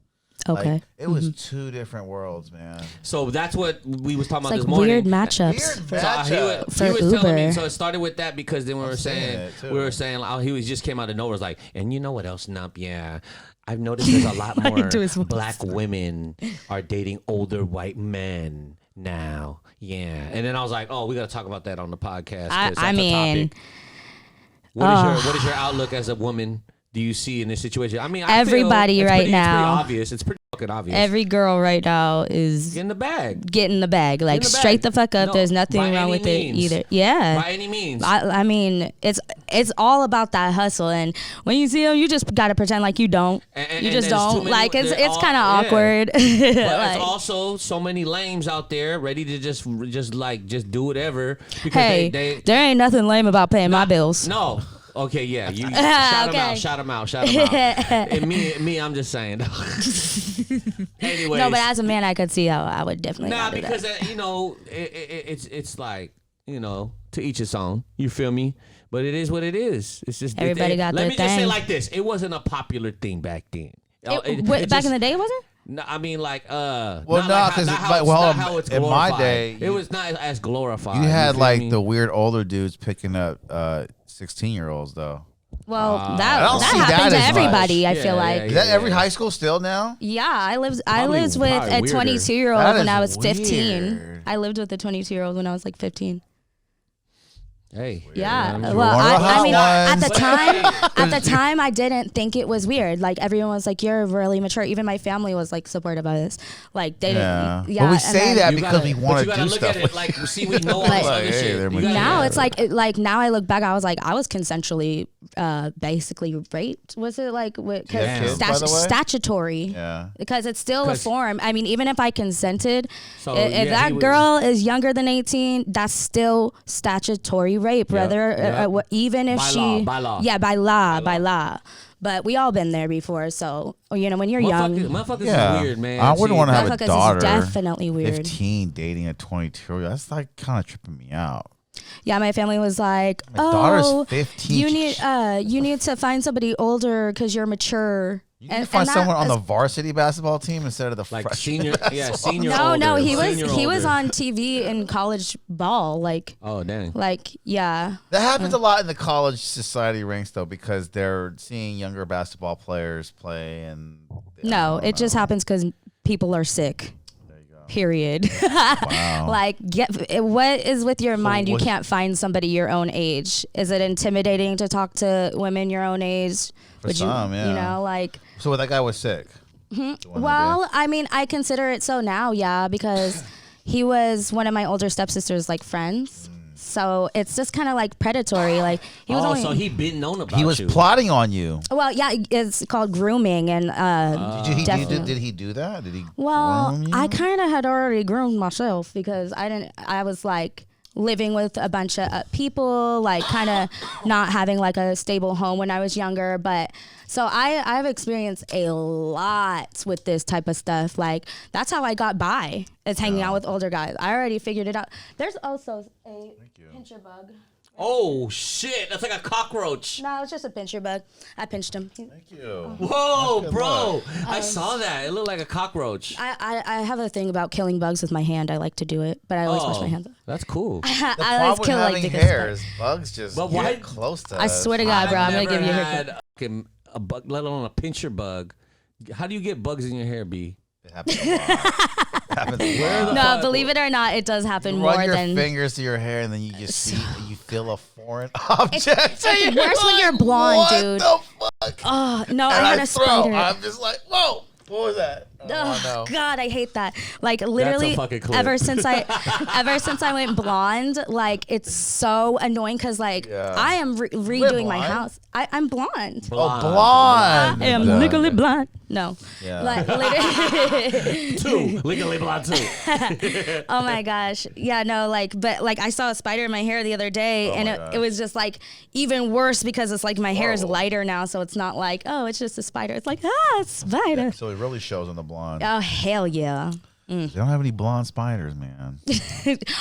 Speaker 3: Okay.
Speaker 5: Like, it was two different worlds, man.
Speaker 2: So that's what we was talking
Speaker 3: It's
Speaker 2: about
Speaker 3: like
Speaker 2: this morning.
Speaker 3: weird matchups.
Speaker 5: Weird
Speaker 2: So
Speaker 5: matchup.
Speaker 3: For
Speaker 2: he was telling me.
Speaker 3: Uber.
Speaker 2: So it started with that because then we were
Speaker 5: seeing
Speaker 2: saying
Speaker 5: it, too.
Speaker 2: he was just came out of nowhere. Was like, and you know what else, Nump? Yeah, I've noticed there's a lot more
Speaker 3: do his voice.
Speaker 2: black women are dating older white men now. Yeah, and then I was like, oh, we got to talk about that on the podcast. 'cause that's
Speaker 3: I
Speaker 2: a
Speaker 3: mean,
Speaker 2: topic. What is your outlook as a woman? Do you see in this situation? I mean,
Speaker 3: Everybody
Speaker 2: it's
Speaker 3: right
Speaker 2: pretty,
Speaker 3: now.
Speaker 2: It's pretty obvious. It's pretty fucking obvious.
Speaker 3: every girl right now is
Speaker 2: Get in the bag.
Speaker 3: getting the bag. Like
Speaker 2: the bag.
Speaker 3: straight the fuck up.
Speaker 2: No,
Speaker 3: There's nothing
Speaker 2: by
Speaker 3: wrong
Speaker 2: any
Speaker 3: with
Speaker 2: means.
Speaker 3: it either. Yeah.
Speaker 2: By any means.
Speaker 3: I mean, it's all about that hustle, and when you see them, you just gotta pretend like you don't.
Speaker 2: And
Speaker 3: You just
Speaker 2: there's too
Speaker 3: don't.
Speaker 2: many-
Speaker 3: Like it's
Speaker 2: they're all-
Speaker 3: kind of
Speaker 2: yeah.
Speaker 3: awkward.
Speaker 2: But
Speaker 3: Like,
Speaker 2: it's also so many lames out there ready to just do whatever because
Speaker 3: hey,
Speaker 2: they
Speaker 3: there ain't nothing lame about paying my bills.
Speaker 2: no. Okay, yeah, you
Speaker 3: Okay.
Speaker 2: shout them out. And me, I'm just saying. Anyways,
Speaker 3: No, but as a man, I could see how I would definitely
Speaker 2: nah,
Speaker 3: not do
Speaker 2: because
Speaker 3: that.
Speaker 2: it's like to each his own. You feel me? But it is what it is. It's just
Speaker 3: Everybody got
Speaker 2: Let
Speaker 3: their
Speaker 2: me just say
Speaker 3: thing.
Speaker 2: like this: it wasn't a popular thing back then.
Speaker 3: Back in the day, was it?
Speaker 2: No, I mean like
Speaker 5: Well,
Speaker 2: not
Speaker 5: no,
Speaker 2: like
Speaker 5: 'cause
Speaker 2: not
Speaker 5: it's
Speaker 2: how
Speaker 5: like,
Speaker 2: it's,
Speaker 5: well,
Speaker 2: not how it's
Speaker 5: in my
Speaker 2: glorified.
Speaker 5: day,
Speaker 2: it was not as glorified.
Speaker 5: You had
Speaker 2: feel
Speaker 5: like
Speaker 2: me?
Speaker 5: the weird older dudes picking up 16-year-olds though.
Speaker 3: Well,
Speaker 5: I
Speaker 3: that
Speaker 5: don't see
Speaker 3: happened
Speaker 5: that
Speaker 3: to
Speaker 5: as much.
Speaker 3: everybody. I
Speaker 2: Yeah,
Speaker 3: feel
Speaker 2: yeah,
Speaker 3: like.
Speaker 2: yeah.
Speaker 5: Is that every high school still now?
Speaker 3: Yeah, I lived
Speaker 2: Probably
Speaker 3: with a
Speaker 2: weirder.
Speaker 3: 22-year-old
Speaker 5: That
Speaker 3: when
Speaker 5: is
Speaker 3: I was 15.
Speaker 5: weird.
Speaker 3: I lived with a 22-year-old when I was like 15.
Speaker 2: Hey.
Speaker 3: Yeah.
Speaker 2: man,
Speaker 3: Well,
Speaker 5: one of the
Speaker 3: I
Speaker 5: hot
Speaker 3: mean,
Speaker 5: ones.
Speaker 3: at the time, I didn't think it was weird. Like everyone was like, "You're really mature." Even my family was like supportive of this. Like they didn't. Yeah.
Speaker 5: But we
Speaker 3: and
Speaker 5: say
Speaker 3: then-
Speaker 5: that
Speaker 2: You
Speaker 5: because
Speaker 2: gotta-
Speaker 5: we want
Speaker 2: but
Speaker 5: to
Speaker 2: you gotta
Speaker 5: do
Speaker 2: look
Speaker 5: stuff.
Speaker 2: at it like, see, we know all
Speaker 5: Like,
Speaker 2: this other
Speaker 5: hey,
Speaker 2: shit.
Speaker 5: they're
Speaker 2: You gotta-
Speaker 3: Now
Speaker 5: Yeah.
Speaker 3: it's like now I look back, I was like, I was consensually basically raped. Was it like
Speaker 5: you have kids, by the way?
Speaker 3: statutory?
Speaker 5: Yeah.
Speaker 3: Because it's still a
Speaker 2: 'Cause-
Speaker 3: form. I mean, even if I consented,
Speaker 2: So,
Speaker 3: if
Speaker 2: yeah, he
Speaker 3: that
Speaker 2: was-
Speaker 3: girl is younger than 18, that's still statutory rape. Whether
Speaker 2: Yep.
Speaker 3: even if
Speaker 2: By
Speaker 3: she,
Speaker 2: law, by law.
Speaker 3: yeah, by law. But we all been there before, so you know when you're young,
Speaker 2: Motherfuckers
Speaker 5: Yeah.
Speaker 2: is weird, man.
Speaker 5: I wouldn't
Speaker 2: See,
Speaker 5: want to have a
Speaker 3: motherfuckers
Speaker 5: daughter.
Speaker 3: is definitely weird.
Speaker 5: 15 dating a 22-year-old. That's like kind of tripping me out.
Speaker 3: Yeah, my family was like,
Speaker 5: My daughter's
Speaker 3: "Oh,
Speaker 5: 15.
Speaker 3: you need to find somebody older because you're mature."
Speaker 5: You need to find someone on the varsity basketball team instead of the
Speaker 2: like
Speaker 5: freshman.
Speaker 2: senior, yeah, senior.
Speaker 3: No,
Speaker 2: older,
Speaker 3: he
Speaker 2: senior
Speaker 3: was
Speaker 2: older.
Speaker 3: on TV in college ball, like
Speaker 2: Oh dang.
Speaker 3: yeah.
Speaker 5: That happens a lot in the college society ranks, though, because they're seeing younger basketball players play. And
Speaker 3: No, it just happens because people are sick.
Speaker 5: There you go.
Speaker 3: Period.
Speaker 5: Wow.
Speaker 3: Like, what is with your mind? You
Speaker 5: what-
Speaker 3: can't find somebody your own age. Is it intimidating to talk to women your own age?
Speaker 5: For some, yeah.
Speaker 3: You know, like.
Speaker 5: So that guy was sick. The one that
Speaker 3: Well, I mean, I consider it so now, yeah, because he was one of my older stepsister's like friends. So it's just kind of like predatory. Like he was
Speaker 2: Oh,
Speaker 3: only.
Speaker 2: so he been known about
Speaker 5: he was
Speaker 2: you.
Speaker 5: plotting on you.
Speaker 3: Well, yeah, it's called grooming, and
Speaker 5: Did he do that? Did he?
Speaker 3: well,
Speaker 5: groom you?
Speaker 3: I kind of had already groomed myself because I was like living with a bunch of people, like kind of not having like a stable home when I was younger. But so I've experienced a lot with this type of stuff. Like that's how I got by, is hanging out with older guys. I already figured it out. There's also a pincher bug.
Speaker 2: Oh shit, that's like a cockroach.
Speaker 3: No, it's just a pincher bug. I pinched him.
Speaker 5: Thank you.
Speaker 2: Whoa, bro! I saw that. It looked like a cockroach.
Speaker 3: I have a thing about killing bugs with my hand. I like to do it, but I always wash my hands.
Speaker 2: That's cool.
Speaker 5: The
Speaker 3: I
Speaker 5: problem
Speaker 3: always
Speaker 5: with
Speaker 3: kill like
Speaker 5: having
Speaker 3: biggest
Speaker 5: hair
Speaker 3: bug.
Speaker 5: is bugs just
Speaker 2: But why-
Speaker 5: get close to
Speaker 3: I
Speaker 5: us.
Speaker 3: swear to God, bro, I'm gonna
Speaker 2: I've
Speaker 3: give you a
Speaker 2: never
Speaker 3: haircut.
Speaker 2: had fucking a bug, let alone a pincher bug. How do you get bugs in your hair, B?
Speaker 5: It happens a lot. It happens a lot.
Speaker 3: No, believe it or not, it does happen
Speaker 5: You
Speaker 3: more
Speaker 5: run your
Speaker 3: than.
Speaker 5: fingers to your hair and then you just see, you feel a foreign object.
Speaker 3: It's
Speaker 5: and you're
Speaker 3: worse when you're
Speaker 5: like,
Speaker 3: blonde,
Speaker 5: what
Speaker 3: dude.
Speaker 5: the fuck?
Speaker 3: Oh no,
Speaker 5: And
Speaker 3: I had a
Speaker 5: throw.
Speaker 3: spider.
Speaker 5: I'm just like, whoa, what was that?
Speaker 3: Oh,
Speaker 5: no.
Speaker 3: God, I hate that. Like literally,
Speaker 2: fucking clip.
Speaker 3: ever since I went blonde, like it's so annoying because like
Speaker 5: Yeah.
Speaker 3: I am redoing my
Speaker 5: blonde?
Speaker 3: house. I'm blonde.
Speaker 5: Oh, blonde.
Speaker 3: I am legally blonde. No,
Speaker 5: Yeah.
Speaker 3: like literally.
Speaker 2: Two, legally blonde too.
Speaker 3: Oh my gosh. Yeah, no, like, but like I saw a spider in my hair the other day and
Speaker 5: my
Speaker 3: it
Speaker 5: gosh.
Speaker 3: was just like even worse because it's like my hair is
Speaker 5: Whoa.
Speaker 3: lighter now. So it's not like, oh, it's just a spider. It's like, ah, it's a spider.
Speaker 5: So it really shows on the blonde.
Speaker 3: Oh, hell yeah.
Speaker 5: They don't have any blonde spiders, man.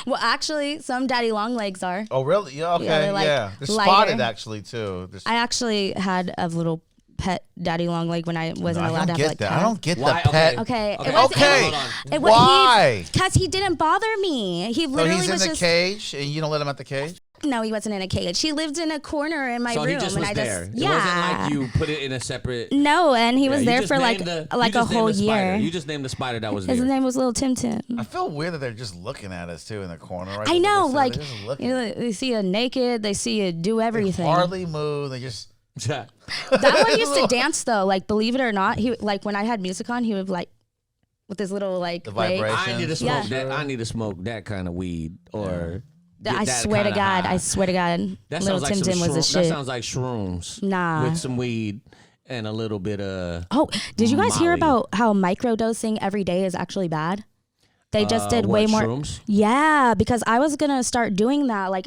Speaker 3: Well, actually, some daddy long legs are.
Speaker 5: Oh, really? Yeah, okay,
Speaker 3: they're, like,
Speaker 5: yeah. They're
Speaker 3: lighter.
Speaker 5: spotted, actually, too.
Speaker 3: I actually had a little pet daddy long leg when I wasn't
Speaker 5: I
Speaker 3: allowed
Speaker 5: don't
Speaker 3: to have
Speaker 5: get
Speaker 3: like
Speaker 5: that.
Speaker 3: cats.
Speaker 5: I don't get
Speaker 2: Why?
Speaker 5: the pet.
Speaker 3: Okay.
Speaker 2: Okay.
Speaker 5: Okay.
Speaker 2: Hold on.
Speaker 5: Why?
Speaker 3: Because he didn't bother me. He
Speaker 5: So
Speaker 3: literally
Speaker 5: he's in
Speaker 3: was
Speaker 5: the
Speaker 3: just.
Speaker 5: cage, and you don't let him out the cage?
Speaker 3: No, he wasn't in a cage. He lived in a corner in my
Speaker 2: So
Speaker 3: room,
Speaker 2: he just
Speaker 3: and
Speaker 2: was
Speaker 3: I
Speaker 2: there.
Speaker 3: just
Speaker 2: It wasn't like you put it in a separate.
Speaker 3: No, and he was
Speaker 2: You
Speaker 3: there
Speaker 2: just
Speaker 3: for like
Speaker 2: named the-
Speaker 3: a
Speaker 2: you just named
Speaker 3: whole
Speaker 2: the spider.
Speaker 3: year.
Speaker 2: You just named the spider that was
Speaker 3: His
Speaker 2: there.
Speaker 3: name was Little Tim Tim.
Speaker 5: I feel weird that they're just looking at us, too, in the corner. Right?
Speaker 3: I know,
Speaker 5: They're
Speaker 3: like
Speaker 5: just looking.
Speaker 3: you know, they see you naked, they see you do
Speaker 5: They
Speaker 3: everything.
Speaker 5: hardly move. They just...
Speaker 3: That one used to dance though. Like, believe it or not, he like when I had music on, he would like with his little like
Speaker 5: The
Speaker 3: leg.
Speaker 5: vibration.
Speaker 2: I need to
Speaker 3: Yeah.
Speaker 2: smoke that. I need to smoke that kind of weed or. get
Speaker 3: I
Speaker 2: that
Speaker 3: swear to
Speaker 2: kinda
Speaker 3: God,
Speaker 2: high.
Speaker 3: I swear to God,
Speaker 2: That
Speaker 3: Little
Speaker 2: sounds like
Speaker 3: Tim
Speaker 2: some
Speaker 3: Tim was the
Speaker 2: shroom- That
Speaker 3: shit.
Speaker 2: sounds like shrooms.
Speaker 3: Nah.
Speaker 2: With some weed and a little bit of.
Speaker 3: Oh, did you guys hear
Speaker 2: Molly.
Speaker 3: about how microdosing every day is actually bad? They just did
Speaker 2: what,
Speaker 3: way more.
Speaker 2: shrooms?
Speaker 3: Yeah, because I was gonna start doing that. Like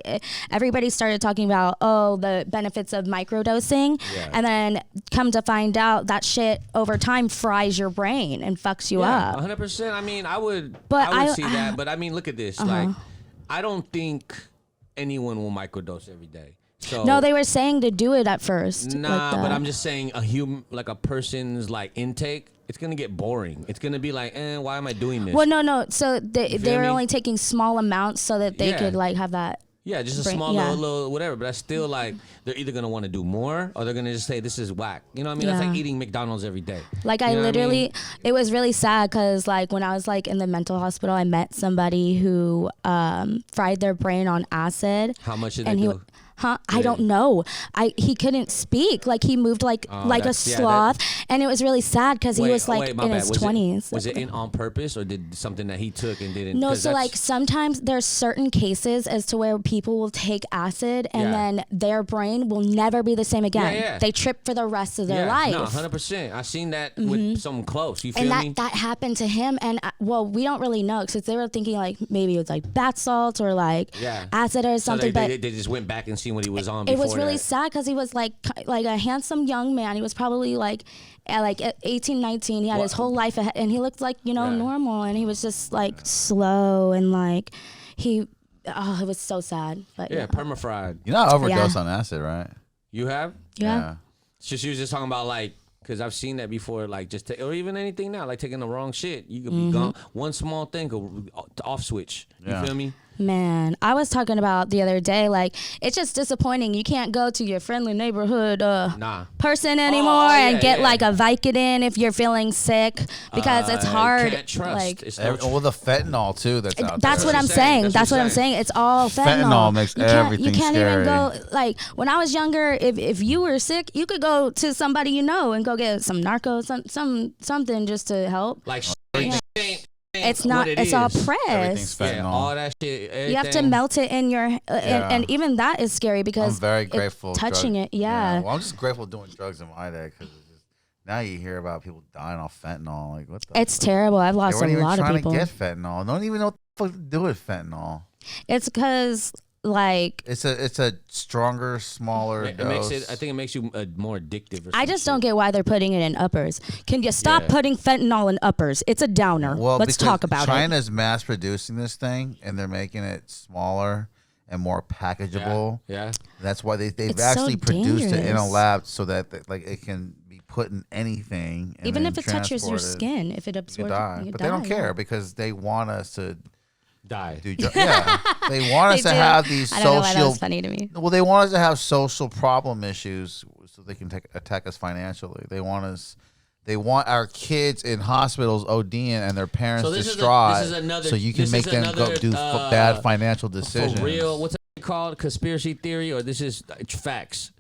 Speaker 3: everybody started talking about the benefits of microdosing,
Speaker 2: Yeah.
Speaker 3: and then come to find out that shit over time fries your brain and fucks you
Speaker 2: Yeah,
Speaker 3: up.
Speaker 2: 100%. I mean, I would
Speaker 3: But
Speaker 2: I would
Speaker 3: I-
Speaker 2: see that, but I mean, look at this. Like, I don't think anyone will microdose every day. So
Speaker 3: No, they were saying to do it at first.
Speaker 2: Nah,
Speaker 3: like
Speaker 2: but
Speaker 3: that.
Speaker 2: I'm just saying like a person's like intake, it's gonna get boring. It's gonna be like, why am I doing this?
Speaker 3: Well, no. So they
Speaker 2: feel
Speaker 3: were
Speaker 2: me?
Speaker 3: only taking small amounts so that they
Speaker 2: Yeah.
Speaker 3: could like have that.
Speaker 2: Yeah, just a small little whatever. But that's still like they're either gonna want to do more or they're gonna just say this is whack. You know what I mean? That's like eating McDonald's every day.
Speaker 3: Like
Speaker 2: you
Speaker 3: I
Speaker 2: know
Speaker 3: literally,
Speaker 2: what I mean?
Speaker 3: it was really sad because like when I was like in the mental hospital, I met somebody who fried their brain on acid.
Speaker 2: How much did they do?
Speaker 3: I don't know. He couldn't speak. Like he moved like a sloth, and it was really sad because he was like in his 20s.
Speaker 2: Was it on purpose or did something that he took and didn't?
Speaker 3: No, so like sometimes there's certain cases as to where people will take acid and then their brain will never be the same again.
Speaker 2: Yeah.
Speaker 3: They trip for the rest of their life.
Speaker 2: No, 100%. I seen that with someone close. You feel
Speaker 3: and
Speaker 2: me?
Speaker 3: that happened to him, and we don't really know because they were thinking like maybe it was like bath salts or like acid or something.
Speaker 2: So
Speaker 3: but
Speaker 2: they just went back and seen what he was on.
Speaker 3: It was really sad because he was like a handsome young man. He was probably like at 18, 19. He had his whole life ahead, and he looked like normal. And he was just like slow and like it was so sad. But
Speaker 2: permafried.
Speaker 5: You're not overdosed on acid, right?
Speaker 2: You have?
Speaker 3: Yeah.
Speaker 2: It's just you was just talking about like. Because I've seen that before, like or even anything now, like taking the wrong shit. You could be gone. One small thing could off switch. You feel me?
Speaker 3: Man, I was talking about the other day, like, it's just disappointing. You can't go to your friendly neighborhood person anymore and get like a Vicodin if you're feeling sick because it's hard.
Speaker 2: Can't trust.
Speaker 3: Like,
Speaker 5: Well, the fentanyl too that's out
Speaker 3: that's
Speaker 5: there.
Speaker 3: what I'm saying. That's what I'm saying. It's all fentanyl.
Speaker 5: Fentanyl makes everything
Speaker 3: You can't
Speaker 5: scary.
Speaker 3: even go, like, when I was younger, if you were sick, you could go to somebody you know and go get some narco, something just to help.
Speaker 2: Like,
Speaker 3: it's not. It's all
Speaker 5: Everything's
Speaker 3: pressed.
Speaker 5: fentanyl.
Speaker 2: Yeah, all that shit. Everything.
Speaker 3: You have to melt it in your, and even that is scary because
Speaker 5: I'm very grateful.
Speaker 3: Touching it, yeah.
Speaker 5: Well, I'm just grateful doing drugs in my day because now you hear about people dying off fentanyl. Like what?
Speaker 3: It's terrible. I've lost a lot of people.
Speaker 5: They weren't even trying to get fentanyl. Don't even know what the fuck to do with fentanyl.
Speaker 3: It's because like
Speaker 5: it's a stronger, smaller dose.
Speaker 2: I think it makes you more addictive.
Speaker 3: I just don't get why they're putting it in uppers. Can you stop putting fentanyl in uppers? It's a downer.
Speaker 5: Well,
Speaker 3: let's talk about it.
Speaker 5: China's mass producing this thing and they're making it smaller and more packageable.
Speaker 2: Yeah.
Speaker 5: That's why they've
Speaker 3: It's
Speaker 5: actually
Speaker 3: so
Speaker 5: produced it in a
Speaker 3: dangerous.
Speaker 5: lab so that like it can be put in anything. And
Speaker 3: Even
Speaker 5: then
Speaker 3: if it touches your
Speaker 5: transported.
Speaker 3: skin, if it
Speaker 5: You
Speaker 3: absorbs,
Speaker 5: die.
Speaker 3: you
Speaker 5: But
Speaker 3: die,
Speaker 5: they don't care because they want us to
Speaker 2: die.
Speaker 5: Yeah, they want us to have these
Speaker 3: I don't know why that
Speaker 5: social.
Speaker 3: was funny to me.
Speaker 5: Well, they want us to have social problem issues so they can attack us financially. They want our kids in hospitals ODing and their parents distraught. So you can make them go do bad financial decisions.
Speaker 2: For real, what's it called? Conspiracy theory, or this is facts?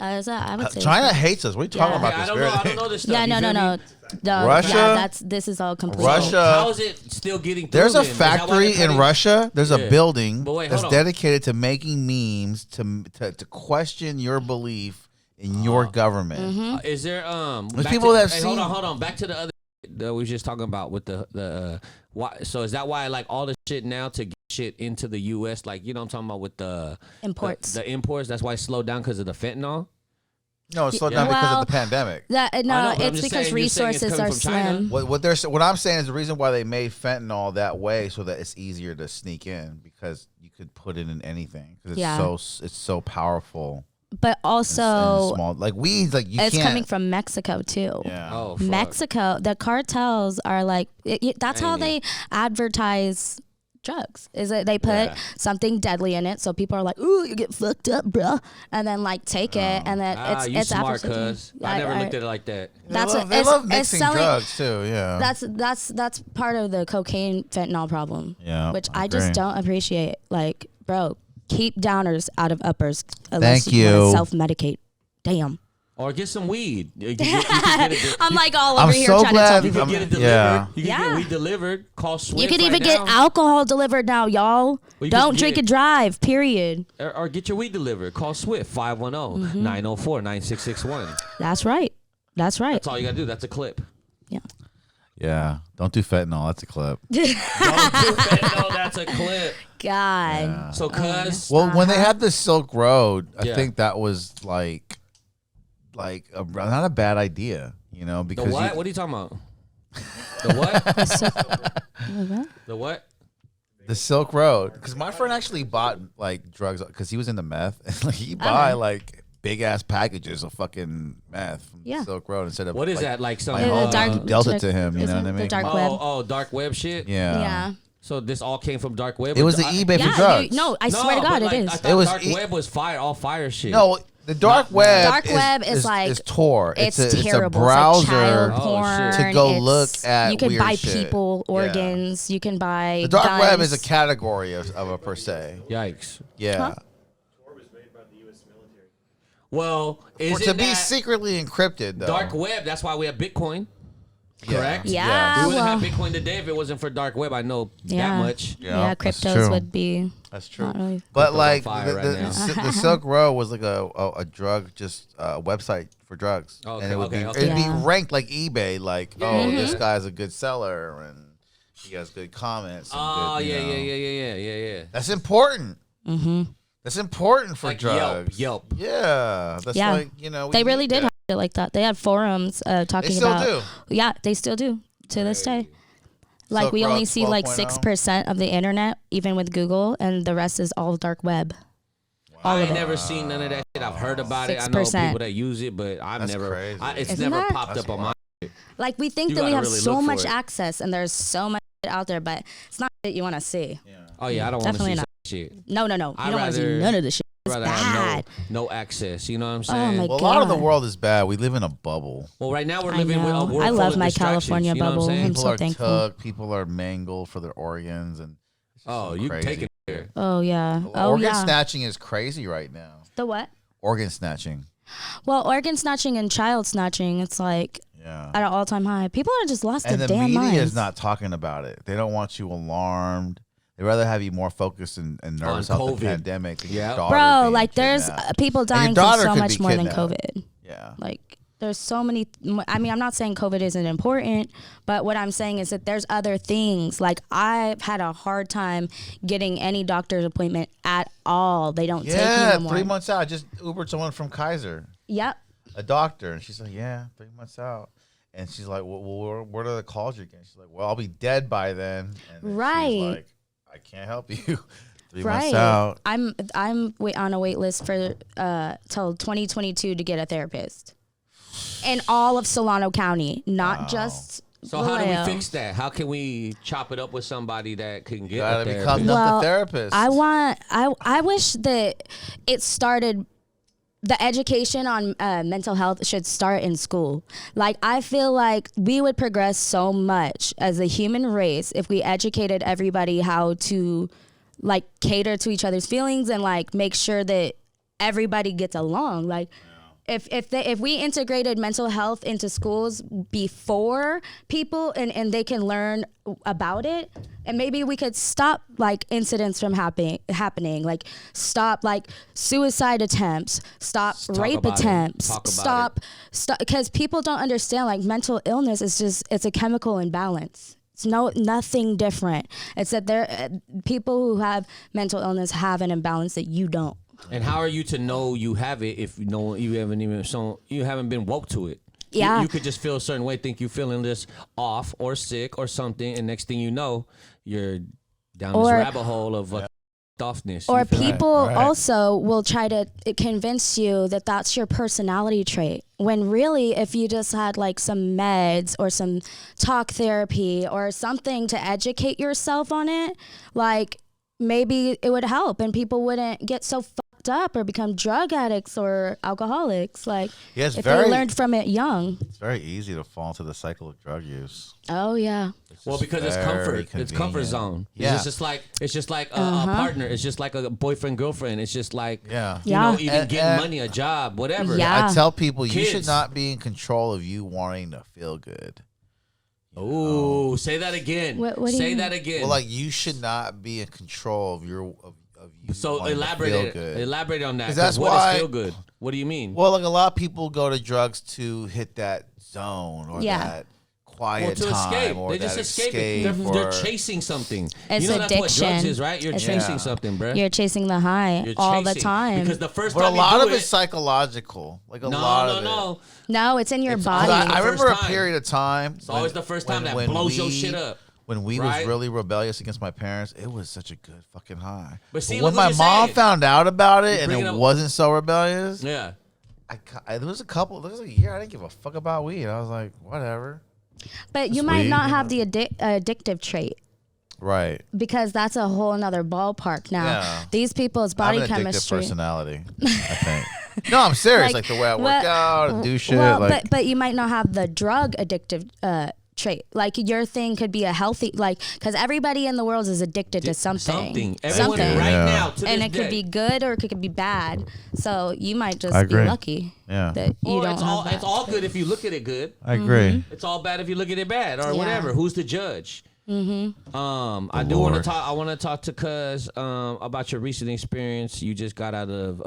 Speaker 3: I would say
Speaker 5: China hates us. What are you talking about?
Speaker 2: I don't know this stuff.
Speaker 3: Yeah,
Speaker 2: You feel
Speaker 3: no.
Speaker 2: me?
Speaker 5: Russia?
Speaker 3: Yeah, this is all complete.
Speaker 5: Russia.
Speaker 2: How is it still getting through?
Speaker 5: There's a
Speaker 2: then? Is that why
Speaker 5: factory
Speaker 2: they're
Speaker 5: in Russia. There's a building
Speaker 2: But wait,
Speaker 5: that's
Speaker 2: hold on.
Speaker 5: dedicated to making memes to question your belief in your government.
Speaker 2: Is there
Speaker 5: There's
Speaker 2: back
Speaker 5: people
Speaker 2: to-
Speaker 5: that have
Speaker 2: hey,
Speaker 5: seen.
Speaker 2: hold on. Back to the other that we were just talking about with the why. So is that why like all the shit now to get shit into the U.S. like you know what I'm talking about with the
Speaker 3: Imports.
Speaker 2: the imports? That's why it slowed down because of the fentanyl.
Speaker 5: No, it's slowed down because
Speaker 3: Well,
Speaker 5: of the pandemic.
Speaker 3: No,
Speaker 2: I know, but I'm
Speaker 3: it's
Speaker 2: just
Speaker 3: because
Speaker 2: saying, you're saying it's
Speaker 3: resources
Speaker 2: coming
Speaker 3: are
Speaker 2: from China?
Speaker 3: slim.
Speaker 5: What I'm saying is the reason why they made fentanyl that way so that it's easier to sneak in because you could put it in anything because it's so powerful.
Speaker 3: But
Speaker 5: and
Speaker 3: also,
Speaker 5: small like weeds, like you
Speaker 3: it's
Speaker 5: can't.
Speaker 3: coming from Mexico too.
Speaker 5: Yeah.
Speaker 2: Oh, fuck.
Speaker 3: Mexico, the cartels are like that's how they advertise drugs. Is that they put something deadly in it, so people are like, "Ooh, you get fucked up, bruh," and then like take it, and then
Speaker 2: you
Speaker 3: it's
Speaker 2: smart,
Speaker 3: advertising.
Speaker 2: cuz. I never looked at it like that.
Speaker 3: That's
Speaker 5: they love
Speaker 3: it's
Speaker 5: mixing
Speaker 3: selling,
Speaker 5: drugs too. Yeah.
Speaker 3: That's part of the cocaine fentanyl problem.
Speaker 5: Yeah,
Speaker 3: which
Speaker 5: I
Speaker 3: I just
Speaker 5: agree.
Speaker 3: don't appreciate. Like, bro, keep downers out of uppers.
Speaker 5: Thank
Speaker 3: you
Speaker 5: you.
Speaker 3: wanna self-medicate. Damn.
Speaker 2: Or get some weed. You can get it,
Speaker 3: I'm like all over
Speaker 5: I'm
Speaker 3: here
Speaker 5: so
Speaker 3: trying
Speaker 5: glad-
Speaker 3: to
Speaker 2: you
Speaker 3: tell
Speaker 2: can
Speaker 3: people.
Speaker 2: get it delivered.
Speaker 5: Yeah.
Speaker 2: You can get weed delivered. Call Swift.
Speaker 3: You could
Speaker 2: right
Speaker 3: even get
Speaker 2: now.
Speaker 3: alcohol delivered now, y'all.
Speaker 2: you
Speaker 3: Don't
Speaker 2: can
Speaker 3: drink
Speaker 2: get-
Speaker 3: and drive, period.
Speaker 2: Or get your weed delivered. Call Swift 510-904-9661.
Speaker 3: That's right. That's right.
Speaker 2: That's all you gotta do. That's a clip.
Speaker 5: Yeah. Don't do fentanyl. That's a clip.
Speaker 2: Don't do fentanyl. That's a clip.
Speaker 3: God.
Speaker 5: Yeah.
Speaker 2: So, cuz.
Speaker 5: Well, when they had the Silk Road, I
Speaker 2: Yeah.
Speaker 5: think that was like not a bad idea, you know,
Speaker 2: The
Speaker 5: because
Speaker 2: what? What are you talking about? The what? The what?
Speaker 5: the Silk Road. Because my friend actually bought like drugs because he was into meth, and like he buy like big ass packages of fucking meth from the Silk Road instead of
Speaker 2: What is
Speaker 5: like,
Speaker 2: that? Like some
Speaker 5: my homie
Speaker 3: dark-
Speaker 5: dealt it to him, you know what I
Speaker 3: the
Speaker 5: mean?
Speaker 3: dark web.
Speaker 2: Oh, dark web shit.
Speaker 5: Yeah.
Speaker 3: Yeah.
Speaker 2: So this all came from dark web.
Speaker 5: It was the eBay for drugs.
Speaker 3: No, I swear to God,
Speaker 2: but,
Speaker 3: it
Speaker 2: I
Speaker 3: is.
Speaker 2: thought
Speaker 5: It was
Speaker 2: dark web was all fire shit.
Speaker 5: No, the dark web.
Speaker 3: Dark web is like
Speaker 5: is Tor.
Speaker 3: It's
Speaker 5: a
Speaker 3: terrible.
Speaker 5: browser
Speaker 3: it's like child
Speaker 2: Oh,
Speaker 3: porn.
Speaker 2: shit.
Speaker 5: to go
Speaker 3: It's-
Speaker 5: look at
Speaker 3: You can
Speaker 5: weird
Speaker 3: buy
Speaker 5: shit.
Speaker 3: people
Speaker 5: Yeah.
Speaker 3: organs. You can buy.
Speaker 5: The dark
Speaker 3: guns.
Speaker 5: web is a category of a per se.
Speaker 2: Yikes.
Speaker 5: Yeah.
Speaker 3: Huh?
Speaker 4: Tor was made by the U.S. military.
Speaker 2: Well,
Speaker 5: For,
Speaker 2: is
Speaker 5: to
Speaker 2: it
Speaker 5: be
Speaker 2: that
Speaker 5: secretly encrypted though.
Speaker 2: dark web? That's why we have Bitcoin. Correct?
Speaker 3: Yeah.
Speaker 2: We wouldn't have
Speaker 3: well,
Speaker 2: Bitcoin today if it wasn't for dark web. I know
Speaker 3: yeah.
Speaker 2: that much.
Speaker 3: Yeah,
Speaker 5: that's
Speaker 3: cryptos
Speaker 5: true.
Speaker 3: would be.
Speaker 5: That's true.
Speaker 3: Not really.
Speaker 5: But
Speaker 2: Crypto's
Speaker 5: like
Speaker 2: on fire right now.
Speaker 5: the Silk Road was like a drug website for drugs,
Speaker 2: Okay,
Speaker 5: and it would
Speaker 2: okay,
Speaker 5: be
Speaker 2: okay.
Speaker 5: it'd
Speaker 3: Yeah.
Speaker 5: be ranked like eBay, like
Speaker 3: Mm-hmm.
Speaker 5: this guy's a good seller and he has good comments. And
Speaker 2: Oh,
Speaker 5: good, you know.
Speaker 2: yeah.
Speaker 5: That's important.
Speaker 3: Mm-hmm.
Speaker 5: That's important for
Speaker 2: Like
Speaker 5: drugs.
Speaker 2: Yelp.
Speaker 5: Yeah, that's
Speaker 3: Yeah.
Speaker 5: like we
Speaker 3: They really
Speaker 5: need
Speaker 3: did
Speaker 5: that.
Speaker 3: have shit like that. They had forums talking
Speaker 5: They still
Speaker 3: about.
Speaker 5: do.
Speaker 3: Yeah, they still do to this day. Like
Speaker 5: Silk
Speaker 3: we only
Speaker 5: Road
Speaker 3: see like
Speaker 5: 12.0.
Speaker 3: 6% of the internet, even with Google, and the rest is all dark web.
Speaker 2: I ain't never seen none of that shit. I've heard about it. I know
Speaker 3: 6%.
Speaker 2: people that use it, but I've
Speaker 5: That's
Speaker 2: never.
Speaker 5: crazy.
Speaker 2: It's
Speaker 3: Isn't
Speaker 2: never
Speaker 3: that-
Speaker 2: popped
Speaker 5: That's
Speaker 2: up on my.
Speaker 3: Like we think
Speaker 2: You
Speaker 3: that we
Speaker 2: gotta
Speaker 3: have
Speaker 2: really
Speaker 3: so
Speaker 2: look for
Speaker 3: much
Speaker 2: it.
Speaker 3: access, and there's so much shit out there, but it's not shit you want to see.
Speaker 2: Oh yeah, I don't want to
Speaker 3: Definitely
Speaker 2: see
Speaker 3: not.
Speaker 2: that shit.
Speaker 3: No. You
Speaker 2: I'd
Speaker 3: don't want to see
Speaker 2: rather-
Speaker 3: none of the shit.
Speaker 2: I'd
Speaker 3: It's
Speaker 2: rather have
Speaker 3: bad.
Speaker 2: no access. You know what I'm
Speaker 3: Oh
Speaker 2: saying?
Speaker 3: my
Speaker 5: Well, a lot of the
Speaker 3: God.
Speaker 5: world is bad. We live in a bubble.
Speaker 2: Well, right now we're
Speaker 3: I
Speaker 2: living with a
Speaker 3: know.
Speaker 2: world
Speaker 3: I
Speaker 2: full
Speaker 3: love
Speaker 2: of
Speaker 3: my
Speaker 2: distractions,
Speaker 3: California
Speaker 2: you know what I'm
Speaker 3: bubble.
Speaker 2: saying?
Speaker 3: I'm
Speaker 5: People
Speaker 3: so
Speaker 5: are
Speaker 3: thankful.
Speaker 5: tugged. People are mangled for their organs, and it's just
Speaker 2: Oh,
Speaker 5: so
Speaker 2: you
Speaker 5: crazy.
Speaker 2: taking it there?
Speaker 3: Oh yeah. Oh
Speaker 5: Organ
Speaker 3: yeah.
Speaker 5: snatching is crazy right now.
Speaker 3: The what?
Speaker 5: Organ snatching.
Speaker 3: Well, organ snatching and child snatching, it's like
Speaker 5: Yeah.
Speaker 3: at an all-time high. People are just lost
Speaker 5: And
Speaker 3: their
Speaker 5: the
Speaker 3: damn
Speaker 5: media
Speaker 3: minds.
Speaker 5: is not talking about it. They don't want you alarmed. They rather have you more focused and nervous
Speaker 2: On
Speaker 5: about the
Speaker 2: COVID.
Speaker 5: pandemic. And
Speaker 2: Yeah.
Speaker 5: your daughter
Speaker 3: Bro,
Speaker 5: being
Speaker 3: like there's
Speaker 5: kidnapped.
Speaker 3: people dying from
Speaker 5: daughter
Speaker 3: so
Speaker 5: could
Speaker 3: much
Speaker 5: be
Speaker 3: more than
Speaker 5: kidnapped.
Speaker 3: COVID.
Speaker 5: Yeah.
Speaker 3: Like there's so many. I mean, I'm not saying COVID isn't important, but what I'm saying is that there's other things. Like I've had a hard time getting any doctor's appointment at all. They don't take me
Speaker 5: Yeah,
Speaker 3: no more.
Speaker 5: 3 months out. I just Ubered someone from Kaiser,
Speaker 3: Yep.
Speaker 5: a doctor, and she's like, "Yeah, 3 months out." And she's like, "Well, what are the calls you're getting?" She's like, "Well, I'll be dead by then." And then
Speaker 3: Right.
Speaker 5: She's like, "I can't help you." 3 months
Speaker 3: Right.
Speaker 5: out.
Speaker 3: I'm on a wait list for till 2022 to get a therapist. In all of Solano County, not just
Speaker 2: So how do we
Speaker 3: Vallejo.
Speaker 2: fix that? How can we chop it up with somebody that can
Speaker 5: You
Speaker 2: get
Speaker 5: gotta
Speaker 2: a
Speaker 5: become
Speaker 2: therapist?
Speaker 5: the therapist.
Speaker 3: I wish that it started. The education on mental health should start in school. Like, I feel like we would progress so much as a human race if we educated everybody how to, like, cater to each other's feelings and, like, make sure that everybody gets along. Like, if we integrated mental health into schools before people and they can learn about it, and maybe we could stop like incidents from happening, like stop like suicide attempts, stop rape
Speaker 2: about it.
Speaker 3: attempts,
Speaker 2: Talk about
Speaker 3: stop because people don't understand like mental illness is just it's a chemical imbalance. It's nothing different. It's that people who have mental illness have an imbalance that you don't.
Speaker 2: And how are you to know you have it if you haven't been woke to it?
Speaker 3: Yeah.
Speaker 2: You could just feel a certain way, think you're feeling this off or sick or something, and next thing you know, you're down this
Speaker 3: Or-
Speaker 2: rabbit hole of offness.
Speaker 3: Or
Speaker 2: You feel me?
Speaker 3: people
Speaker 5: Right.
Speaker 3: also will try to convince you that that's your personality trait. When really, if you just had like some meds or some talk therapy or something to educate yourself on it, like maybe it would help and people wouldn't get so fucked up or become drug addicts or alcoholics. Like
Speaker 5: Yeah, it's
Speaker 3: if
Speaker 5: very-
Speaker 3: they learned from it young.
Speaker 5: It's very easy to fall into the cycle of drug use.
Speaker 3: Oh yeah.
Speaker 2: Well, because it's
Speaker 5: very
Speaker 2: comfort. It's comfort
Speaker 5: convenient.
Speaker 2: zone.
Speaker 5: Yeah.
Speaker 2: It's just like a partner. It's just like a boyfriend, girlfriend. It's just like
Speaker 5: Yeah.
Speaker 2: you know,
Speaker 3: Yeah.
Speaker 2: even getting money, a job, whatever.
Speaker 3: Yeah.
Speaker 5: I tell people you should
Speaker 2: Kids.
Speaker 5: not be in control of you wanting to feel good.
Speaker 2: Ooh, say that again.
Speaker 3: What do you
Speaker 2: say
Speaker 3: mean?
Speaker 2: that again.
Speaker 5: Well, like you should not be in control of your of you.
Speaker 2: so
Speaker 5: wanting to
Speaker 2: elaborate
Speaker 5: feel good.
Speaker 2: elaborate on that.
Speaker 5: 'Cause
Speaker 2: 'cause
Speaker 5: that's
Speaker 2: what
Speaker 5: why-
Speaker 2: is feel good? What do you mean?
Speaker 5: Well, like a lot of people go to drugs to hit that zone or
Speaker 3: Yeah.
Speaker 5: that quiet
Speaker 2: to
Speaker 5: time
Speaker 2: escape.
Speaker 5: or
Speaker 2: They
Speaker 5: that
Speaker 2: just escape it.
Speaker 5: escape
Speaker 2: They're
Speaker 5: or-
Speaker 2: chasing something.
Speaker 3: It's
Speaker 2: you know that's what drugs
Speaker 3: addiction.
Speaker 2: is, right? You're
Speaker 3: It's
Speaker 2: chasing
Speaker 5: Yeah.
Speaker 2: something, bruh.
Speaker 3: You're chasing the high
Speaker 2: You're
Speaker 3: all the
Speaker 2: chasing.
Speaker 3: time.
Speaker 2: Because the first
Speaker 5: But a
Speaker 2: time
Speaker 5: lot
Speaker 2: you
Speaker 5: of
Speaker 2: do
Speaker 5: it's psychological. Like a
Speaker 2: no,
Speaker 5: lot
Speaker 2: no,
Speaker 5: of it.
Speaker 2: no.
Speaker 3: No, it's in your
Speaker 2: It's
Speaker 3: body.
Speaker 2: always-
Speaker 5: I
Speaker 2: the
Speaker 5: remember a
Speaker 2: first time.
Speaker 5: period of time.
Speaker 2: It's always the first time that blows your shit up.
Speaker 5: When we
Speaker 2: right?
Speaker 5: was really rebellious against my parents, it was such a good fucking high.
Speaker 2: But see,
Speaker 5: when
Speaker 2: look
Speaker 5: my
Speaker 2: what you're
Speaker 5: mom
Speaker 2: saying.
Speaker 5: found out about it and
Speaker 2: bring
Speaker 5: it
Speaker 2: it up-
Speaker 5: wasn't so rebellious,
Speaker 2: Yeah.
Speaker 5: there was a year I didn't give a fuck about weed. I was like, whatever.
Speaker 3: But you
Speaker 5: That's
Speaker 3: might
Speaker 5: weed,
Speaker 3: not
Speaker 5: you
Speaker 3: have
Speaker 5: know.
Speaker 3: the addictive trait.
Speaker 5: Right.
Speaker 3: because that's a whole another ballpark now.
Speaker 5: Yeah.
Speaker 3: These people's
Speaker 5: I have
Speaker 3: body
Speaker 5: an addictive
Speaker 3: chemistry.
Speaker 5: personality, I think. No, I'm serious. Like the way I work out and do shit.
Speaker 3: Well,
Speaker 5: like,
Speaker 3: but you might not have the drug addictive trait. Like your thing could be a healthy, like, because everybody in the world is addicted to something.
Speaker 2: Everyone
Speaker 3: Something.
Speaker 2: right
Speaker 5: Yeah.
Speaker 2: now to
Speaker 3: And
Speaker 2: this
Speaker 3: it could
Speaker 2: day.
Speaker 3: be good or it could be bad. So you might just
Speaker 5: I
Speaker 3: be
Speaker 5: agree.
Speaker 3: lucky
Speaker 5: Yeah.
Speaker 3: that you
Speaker 2: Or
Speaker 3: don't
Speaker 2: it's
Speaker 3: have
Speaker 2: all
Speaker 3: that.
Speaker 2: it's all good if you look at it good.
Speaker 5: I agree.
Speaker 2: It's all bad if you look at it bad or
Speaker 3: Yeah.
Speaker 2: whatever. Who's the judge? I do want to talk. I want to talk to Cuz about your recent experience. You just got out of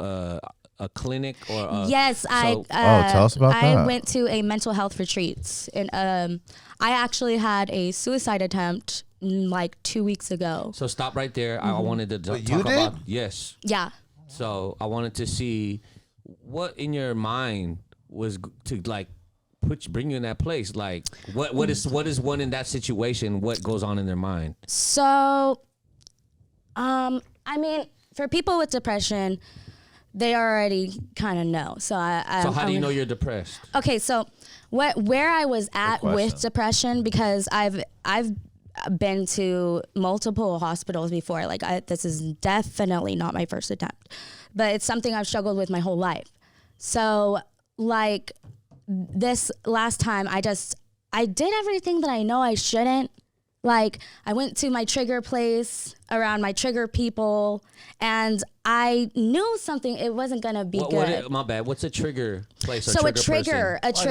Speaker 2: a clinic or
Speaker 3: Yes,
Speaker 5: tell us about
Speaker 3: I
Speaker 5: that.
Speaker 3: went to a mental health retreat, and I actually had a suicide attempt like 2 weeks ago.
Speaker 2: So stop right there. I wanted to
Speaker 5: Wait,
Speaker 2: talk
Speaker 5: you did?
Speaker 2: about yes.
Speaker 3: Yeah.
Speaker 2: So I wanted to see what in your mind was to like bring you in that place. Like what is one in that situation? What goes on in their mind?
Speaker 3: So, I mean, for people with depression, they already kind of know. So
Speaker 2: So how do you know you're depressed?
Speaker 3: Okay, so where I was at
Speaker 5: question.
Speaker 3: with depression, because I've been to multiple hospitals before. Like this is definitely not my first attempt, but it's something I've struggled with my whole life. So like this last time, I did everything that I know I shouldn't. Like I went to my trigger place around my trigger people, and I knew something. It wasn't gonna be good.
Speaker 2: My bad. What's a trigger place?
Speaker 3: So a trigger
Speaker 5: Like the
Speaker 3: is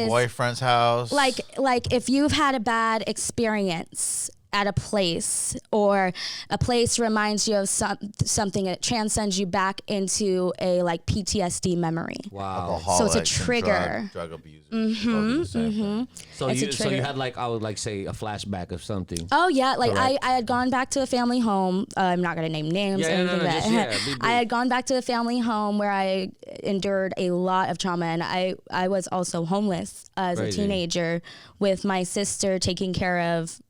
Speaker 5: ex-boyfriend's house.
Speaker 3: like if you've had a bad experience at a place, or a place reminds you of something that transcends you back into a like PTSD memory.
Speaker 2: Wow.
Speaker 3: So it's a
Speaker 5: Alcoholics and
Speaker 3: trigger.
Speaker 5: Drug abusers.
Speaker 2: So
Speaker 3: It's a
Speaker 2: you
Speaker 3: trigger.
Speaker 2: had like I would like say a flashback of something.
Speaker 3: Oh yeah, like
Speaker 2: Correct.
Speaker 3: I had gone back to a family home. I'm not gonna name names
Speaker 2: Yeah,
Speaker 3: or anything
Speaker 2: no,
Speaker 3: like
Speaker 2: just,
Speaker 3: that.
Speaker 2: be brief.
Speaker 3: I had gone back to a family home where I endured a lot of trauma, and I was also homeless as
Speaker 2: Crazy.
Speaker 3: a teenager, with my sister taking care of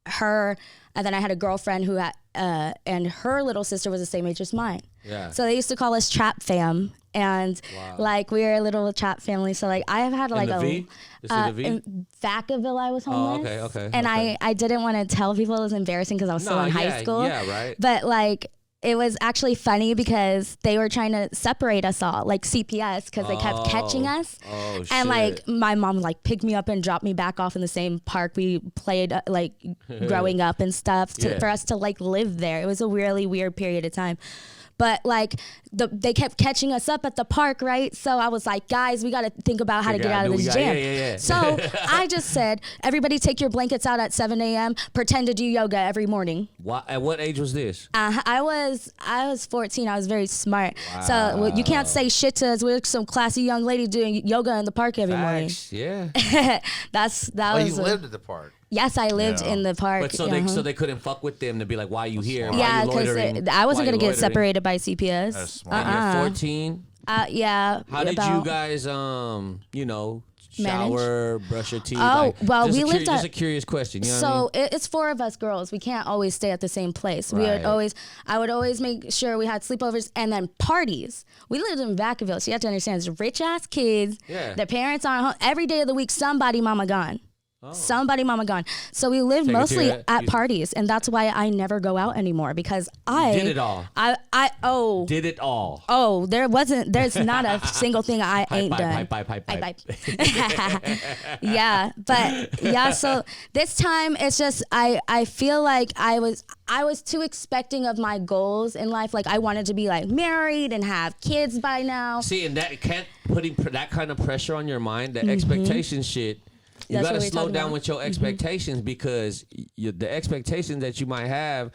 Speaker 3: her, and then I had a girlfriend who had, and her little sister was the same age as mine.
Speaker 2: Yeah.
Speaker 3: So they used to call us Trap Fam, and like we were a little trap family. So like I have had like
Speaker 2: in the V? This is the V?
Speaker 3: in Vacaville I was
Speaker 2: Oh,
Speaker 3: homeless.
Speaker 2: okay.
Speaker 3: And
Speaker 2: okay.
Speaker 3: I didn't want to tell people. It was embarrassing because I was still in high school.
Speaker 2: Yeah, right.
Speaker 3: But like it was actually funny because they were trying to separate us all, like CPS, because they kept catching us.
Speaker 2: Oh shit.
Speaker 3: And like my mom like picked me up and dropped me back off in the same park we played like growing up and stuff
Speaker 2: Yeah.
Speaker 3: for us to like live there. It was a really weird period of time. But like they kept catching us up at the park, right? So I was like, guys, we got to think about how to get out of this gym.
Speaker 2: Yeah.
Speaker 3: So I just said, everybody take your blankets out at 7 a.m. Pretend to do yoga every morning.
Speaker 2: At what age was this?
Speaker 3: I was 14. I was very smart. So you can't say shit to us. We're some classy young lady doing yoga in the park every
Speaker 2: Facts, yeah.
Speaker 3: morning. That
Speaker 5: Oh,
Speaker 3: was.
Speaker 5: you lived at the park.
Speaker 3: Yes, I lived
Speaker 5: Yeah.
Speaker 3: in the park.
Speaker 2: But so they couldn't fuck with them to be like, why are you here? Why
Speaker 3: yeah,
Speaker 2: are you loitering?
Speaker 3: because I wasn't
Speaker 2: Why
Speaker 3: gonna
Speaker 2: you
Speaker 3: get
Speaker 2: loitering?
Speaker 3: separated by CPS.
Speaker 5: That's smart.
Speaker 2: And you're 14.
Speaker 3: Yeah.
Speaker 2: How did you guys shower, brush your teeth?
Speaker 3: Oh, well,
Speaker 2: just
Speaker 3: we lived
Speaker 2: just
Speaker 3: at-
Speaker 2: a curious question. You know what I
Speaker 3: So
Speaker 2: mean?
Speaker 3: it's 4 of us girls. We can't always stay at the same place.
Speaker 2: Right.
Speaker 3: I would always make sure we had sleepovers and then parties. We lived in Vacaville, so you have to understand, it's rich ass kids.
Speaker 2: Yeah.
Speaker 3: Their parents aren't home. Every day of the week, somebody mama gone. Somebody mama gone. So we lived
Speaker 2: Take it to
Speaker 3: mostly
Speaker 2: your-
Speaker 3: at parties, and that's why I never go out anymore, because I
Speaker 2: did it all.
Speaker 3: Did
Speaker 2: it all.
Speaker 3: there's not a single thing I ain't done.
Speaker 2: Pipe.
Speaker 3: Yeah, but yeah, so this time it's just I feel like I was too expecting of my goals in life. Like I wanted to be like married and have kids by now.
Speaker 2: See, and that can't putting that kind of pressure on your mind, that expectation shit. You
Speaker 3: That's
Speaker 2: got to
Speaker 3: what we're
Speaker 2: slow
Speaker 3: talking
Speaker 2: down
Speaker 3: about.
Speaker 2: with your expectations, because the expectations that you might have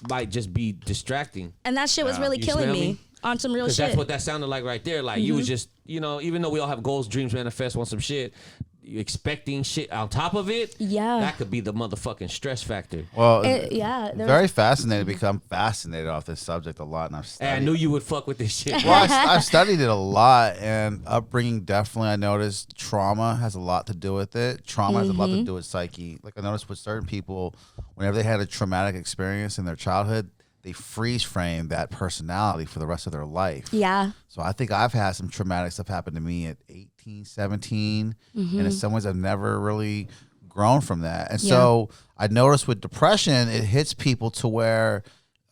Speaker 2: might just be distracting.
Speaker 3: And that shit was really
Speaker 2: You
Speaker 3: killing
Speaker 2: smell
Speaker 3: me
Speaker 2: me?
Speaker 3: on some real
Speaker 2: Because
Speaker 3: shit.
Speaker 2: that's what that sounded like right there. Like you was just, even though we all have goals, dreams, manifest, want some shit, you expecting shit on top of it.
Speaker 3: Yeah.
Speaker 2: That could be the motherfucking stress factor.
Speaker 5: Well,
Speaker 3: there
Speaker 5: very fascinated because I'm fascinated off this subject a lot, and I've
Speaker 2: And
Speaker 5: studied.
Speaker 2: I knew you would fuck with this shit.
Speaker 5: Well, I've studied it a lot, and upbringing definitely. I noticed trauma has a lot to do with it. Trauma has a lot to do with psyche. Like I noticed with certain people, whenever they had a traumatic experience in their childhood, they freeze frame that personality for the rest of their life.
Speaker 3: Yeah.
Speaker 5: So I think I've had some traumatic stuff happen to me at 18, 17. And in some ways I've never really grown from that. And so I noticed with depression, it hits people to where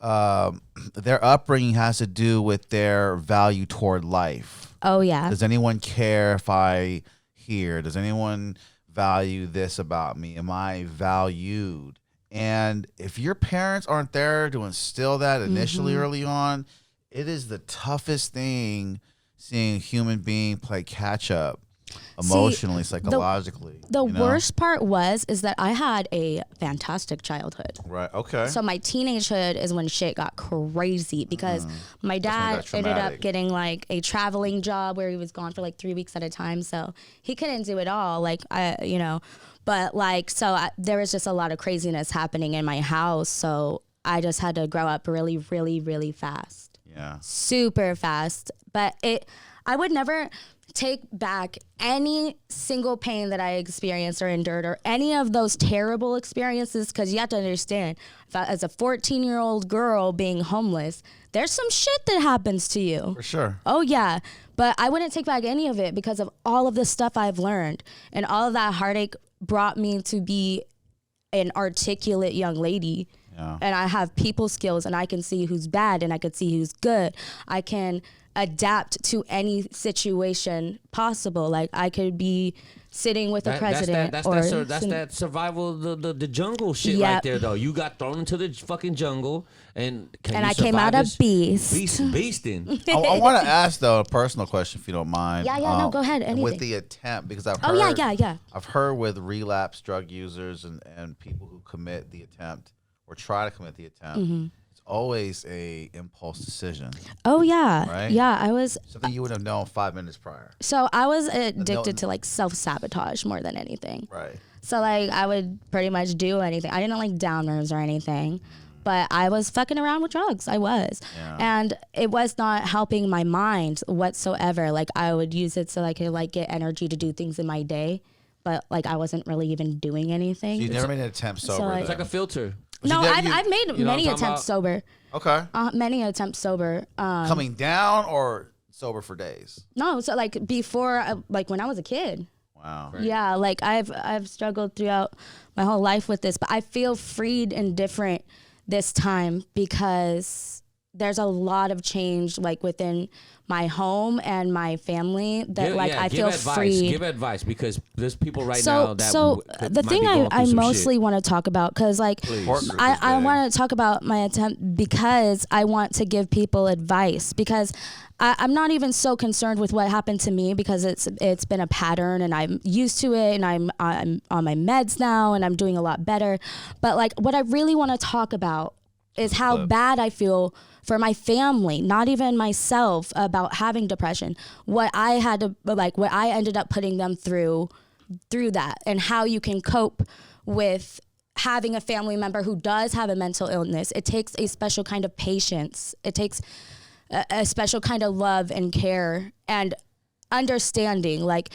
Speaker 5: their upbringing has to do with their value toward life.
Speaker 3: Oh, yeah.
Speaker 5: Does anyone care if I hear? Does anyone value this about me? Am I valued? And if your parents aren't there to instill that initially early on, it is the toughest thing seeing a human being play catch up emotionally, psychologically.
Speaker 3: The worst part is that I had a fantastic childhood.
Speaker 5: Right. Okay.
Speaker 3: So my teenagehood is when shit got crazy because my dad ended up getting like a traveling job where he was gone for like 3 weeks at a time. So he couldn't do it all. Like, but like, there was just a lot of craziness happening in my house. So I just had to grow up really, really, really fast.
Speaker 5: Yeah.
Speaker 3: Super fast. But I would never take back any single pain that I experienced or endured or any of those terrible experiences, because you have to understand, as a 14-year-old girl being homeless, there's some shit that happens to you.
Speaker 5: For sure.
Speaker 3: Oh, yeah. But I wouldn't take back any of it because of all of the stuff I've learned. And all of that heartache brought me to be an articulate young lady.
Speaker 5: Yeah.
Speaker 3: And I have people skills, and I can see who's bad and I can see who's good. I can adapt to any situation possible. Like I could be sitting with the president.
Speaker 2: That's that survival, the jungle shit right there, though. You got thrown into the fucking jungle, and
Speaker 3: I came out a beast.
Speaker 2: Beasting.
Speaker 5: I want to ask though a personal question, if you don't mind.
Speaker 3: Yeah, no, go ahead. Anything.
Speaker 5: With the attempt, because I've heard.
Speaker 3: Yeah.
Speaker 5: I've heard with relapse drug users and people who commit the attempt or try to commit the attempt. Always a impulse decision.
Speaker 3: Oh yeah.
Speaker 5: Right?
Speaker 3: Yeah, I was
Speaker 5: something you would have known 5 minutes prior.
Speaker 3: So I was addicted to like self-sabotage more than anything.
Speaker 5: Right.
Speaker 3: So like I would pretty much do anything. I didn't like downers or anything, but I was fucking around with drugs. I was. Yeah. And it was not helping my mind whatsoever. Like I would use it so I could like get energy to do things in my day, but like I wasn't really even doing anything.
Speaker 5: So you never made an attempt sober.
Speaker 3: So,
Speaker 2: it's like a filter.
Speaker 3: No, I've made many attempts sober.
Speaker 5: Okay.
Speaker 3: Many attempts sober.
Speaker 5: Coming down or sober for days?
Speaker 3: No, so like before, like when I was a kid.
Speaker 5: Wow.
Speaker 3: Right. Yeah, like I've struggled throughout my whole life with this, but I feel freed and different this time because there's a lot of change like within my home and my family that I feel free.
Speaker 2: Give advice because there's people now that
Speaker 3: So the thing I mostly want to talk about, because like I want to talk about my attempt because I want to give people advice, because I'm not even so concerned with what happened to me because it's been a pattern and I'm used to it and I'm on my meds now and I'm doing a lot better. But like what I really want to talk about is how bad I feel for my family, not even myself, about having depression. What I had to what I ended up putting them through that, and how you can cope with having a family member who does have a mental illness. It takes a special kind of patience. It takes a special kind of love and care and understanding. Like,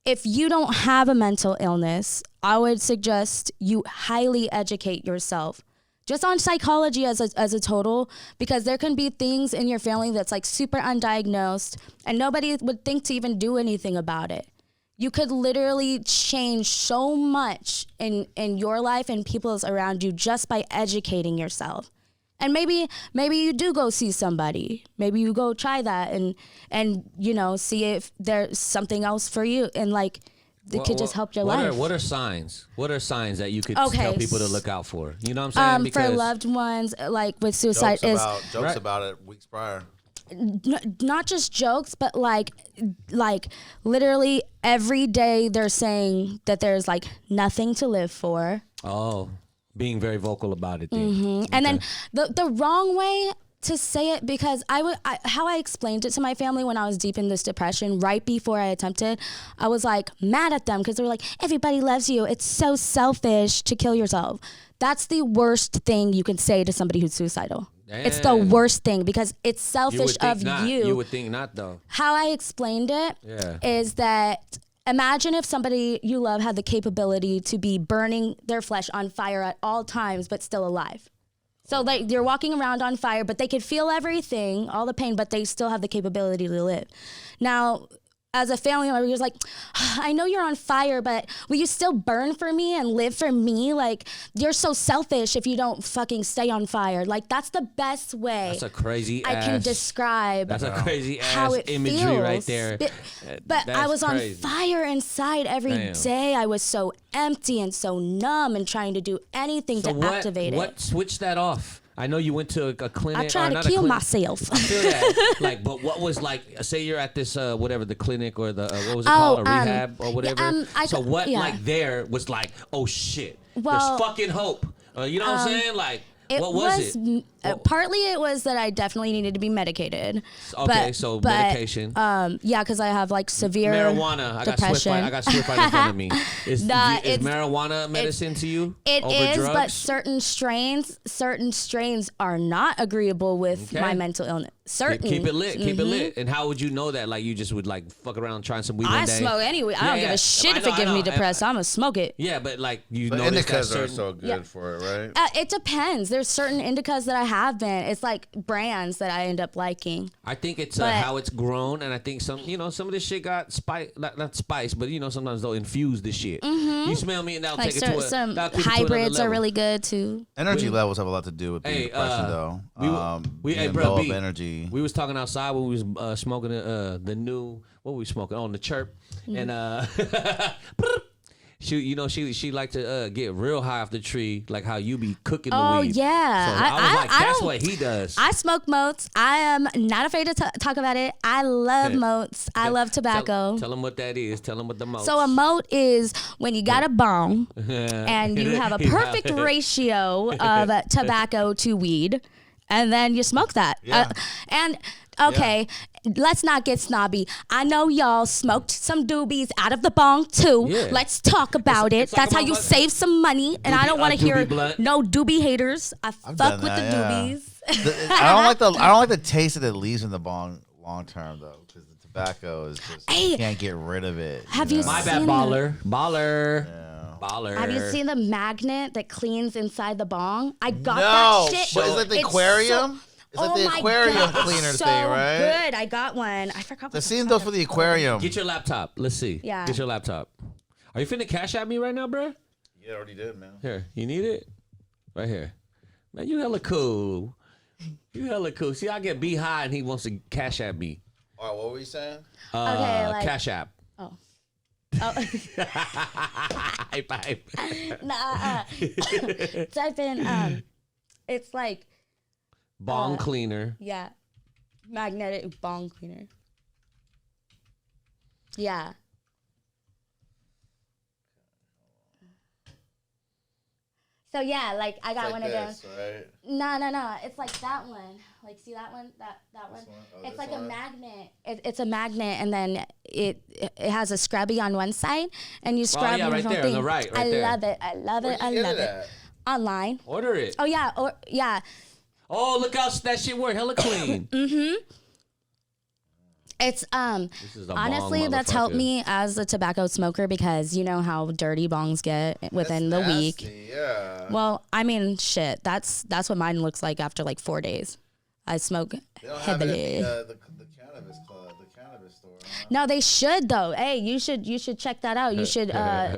Speaker 3: if you don't have a mental illness, I would suggest you highly educate yourself just on psychology as a total, because there can be things in your family that's like super undiagnosed and nobody would think to even do anything about it. You could literally change so much in your life and people's around you just by educating yourself. And maybe you do go see somebody. Maybe you go try that and see if there's something else for you, and like it could just help your life.
Speaker 2: What are signs? What are signs that you could tell people to look out for? You know what I'm saying?
Speaker 3: Because for loved ones, like with suicide,
Speaker 5: jokes about it weeks prior.
Speaker 3: Not just jokes, but like literally every day they're saying that there's like nothing to live for.
Speaker 2: Oh, being very vocal about it.
Speaker 3: Mm-hmm. And then the wrong way to say it, because how I explained it to my family when I was deep in this depression right before I attempted, I was like mad at them because they were like, everybody loves you. It's so selfish to kill yourself. That's the worst thing you can say to somebody who's suicidal. Damn. It's the worst thing because it's selfish of you.
Speaker 2: You would think not, though.
Speaker 3: How I explained it is that imagine if somebody you love had the capability to be burning their flesh on fire at all times but still alive. So like you're walking around on fire, but they could feel everything, all the pain, but they still have the capability to live. Now, as a family member, he was like, I know you're on fire, but will you still burn for me and live for me? Like, you're so selfish if you don't fucking stay on fire. Like, that's the best way.
Speaker 2: That's a crazy
Speaker 3: I can describe.
Speaker 2: That's a crazy
Speaker 3: how
Speaker 2: ass
Speaker 3: it
Speaker 2: imagery
Speaker 3: feels.
Speaker 2: right there.
Speaker 3: But I was
Speaker 2: crazy.
Speaker 3: on fire inside every day. I was so empty and so numb and trying to do anything to activate it.
Speaker 2: What switched that off? I know you went to a clinic.
Speaker 3: I tried to kill myself.
Speaker 2: I feel that. Like, but what was like? Say you're at this whatever the clinic or the what was it called, a rehab or whatever. So what like there was like, oh shit, there's fucking hope. You know what I'm saying? Like, what was it?
Speaker 3: Partly it was that I definitely needed to be medicated.
Speaker 2: Okay, so medication.
Speaker 3: Yeah, because I have like severe
Speaker 2: marijuana.
Speaker 3: depression.
Speaker 2: I got Swift right in front of me. Is marijuana medicine to you?
Speaker 3: It
Speaker 2: over
Speaker 3: is,
Speaker 2: drugs?
Speaker 3: but certain strains are not agreeable with my mental illness. Certain.
Speaker 2: Keep it lit. Keep it lit. And how would you know that? Like, you just would like fuck around trying some weed one day?
Speaker 3: I smoke anyway. I don't give a shit if it gives me depressed. I'm gonna smoke it.
Speaker 2: Yeah, but like you know,
Speaker 5: indicas are so good for it, right?
Speaker 3: It depends. There's certain indicas that I have been. It's like brands that I end up liking.
Speaker 2: I think it's how it's grown, and I think some of this shit got spice, not spice, but sometimes they'll infuse this shit. Mm-hmm. You smell me, and that'll take it to
Speaker 3: some hybrids are really good too.
Speaker 5: Energy levels have a lot to do with being depression, though. Low of energy.
Speaker 2: We was talking outside when we was smoking the new what were we smoking on the chirp, and She liked to get real high off the tree, like how you be cooking the weed.
Speaker 3: Oh, yeah.
Speaker 2: So I was like, that's what he does.
Speaker 3: I smoke moats. I am not afraid to talk about it. I love moats. I love tobacco.
Speaker 2: Tell them what that is. Tell them what the moat.
Speaker 3: So a moat is when you got a bong and you have a perfect ratio of tobacco to weed, and then you smoke that.
Speaker 5: Yeah.
Speaker 3: Okay, let's not get snobby. I know y'all smoked some doobies out of the bong too.
Speaker 2: Yeah.
Speaker 3: Let's talk about it. That's how you save some money. And I don't want to hear
Speaker 2: blunt.
Speaker 3: no doobie haters. I fuck with the doobies.
Speaker 5: I don't like the taste that it leaves in the bong long term though, because the tobacco is just you can't get rid of it.
Speaker 3: Have you
Speaker 2: My
Speaker 3: seen
Speaker 2: bad, baller.
Speaker 5: Yeah.
Speaker 2: Baller.
Speaker 3: Have you seen the magnet that cleans inside the bong? I got
Speaker 5: No,
Speaker 3: that shit.
Speaker 5: but is it the aquarium? It's like the aquarium cleaner
Speaker 3: so
Speaker 5: thing, right?
Speaker 3: Good. I got one. I forgot.
Speaker 5: The same goes for the aquarium.
Speaker 2: Get your laptop. Let's see.
Speaker 3: Yeah.
Speaker 2: Get your laptop. Are you finna cash at me right now, bro?
Speaker 5: Yeah, I already did, man.
Speaker 2: Here, you need it? Right here. Man, you hella cool. You hella cool. See, I get B high and he wants to cash at me.
Speaker 5: All right, what were you saying?
Speaker 2: Cash app.
Speaker 3: Oh.
Speaker 2: High five.
Speaker 3: Nah. Type in. It's like.
Speaker 2: Bong cleaner.
Speaker 3: Yeah. Magnetic bong cleaner. Yeah. So yeah, like I got one of those.
Speaker 5: Right?
Speaker 3: No. It's like that one. Like see that one? That one?
Speaker 5: Oh,
Speaker 3: it's like a magnet. It's a magnet, and then it has a scrubby on one side, and you scrub.
Speaker 2: right there on the right
Speaker 3: I
Speaker 2: there.
Speaker 3: love it. I love it. I love it. Online.
Speaker 2: Order it.
Speaker 3: Oh yeah. Or yeah.
Speaker 2: Oh, look how that shit work. Hella clean.
Speaker 3: Mm-hmm. It's honestly that's helped me as a tobacco smoker because you know how dirty bongs get within the week.
Speaker 5: Yeah.
Speaker 3: Well, I mean, shit. That's what mine looks like after like 4 days. I smoke heavily.
Speaker 5: The cannabis club, the cannabis store. Huh?
Speaker 3: No, they should though. Hey, you should check that out. You should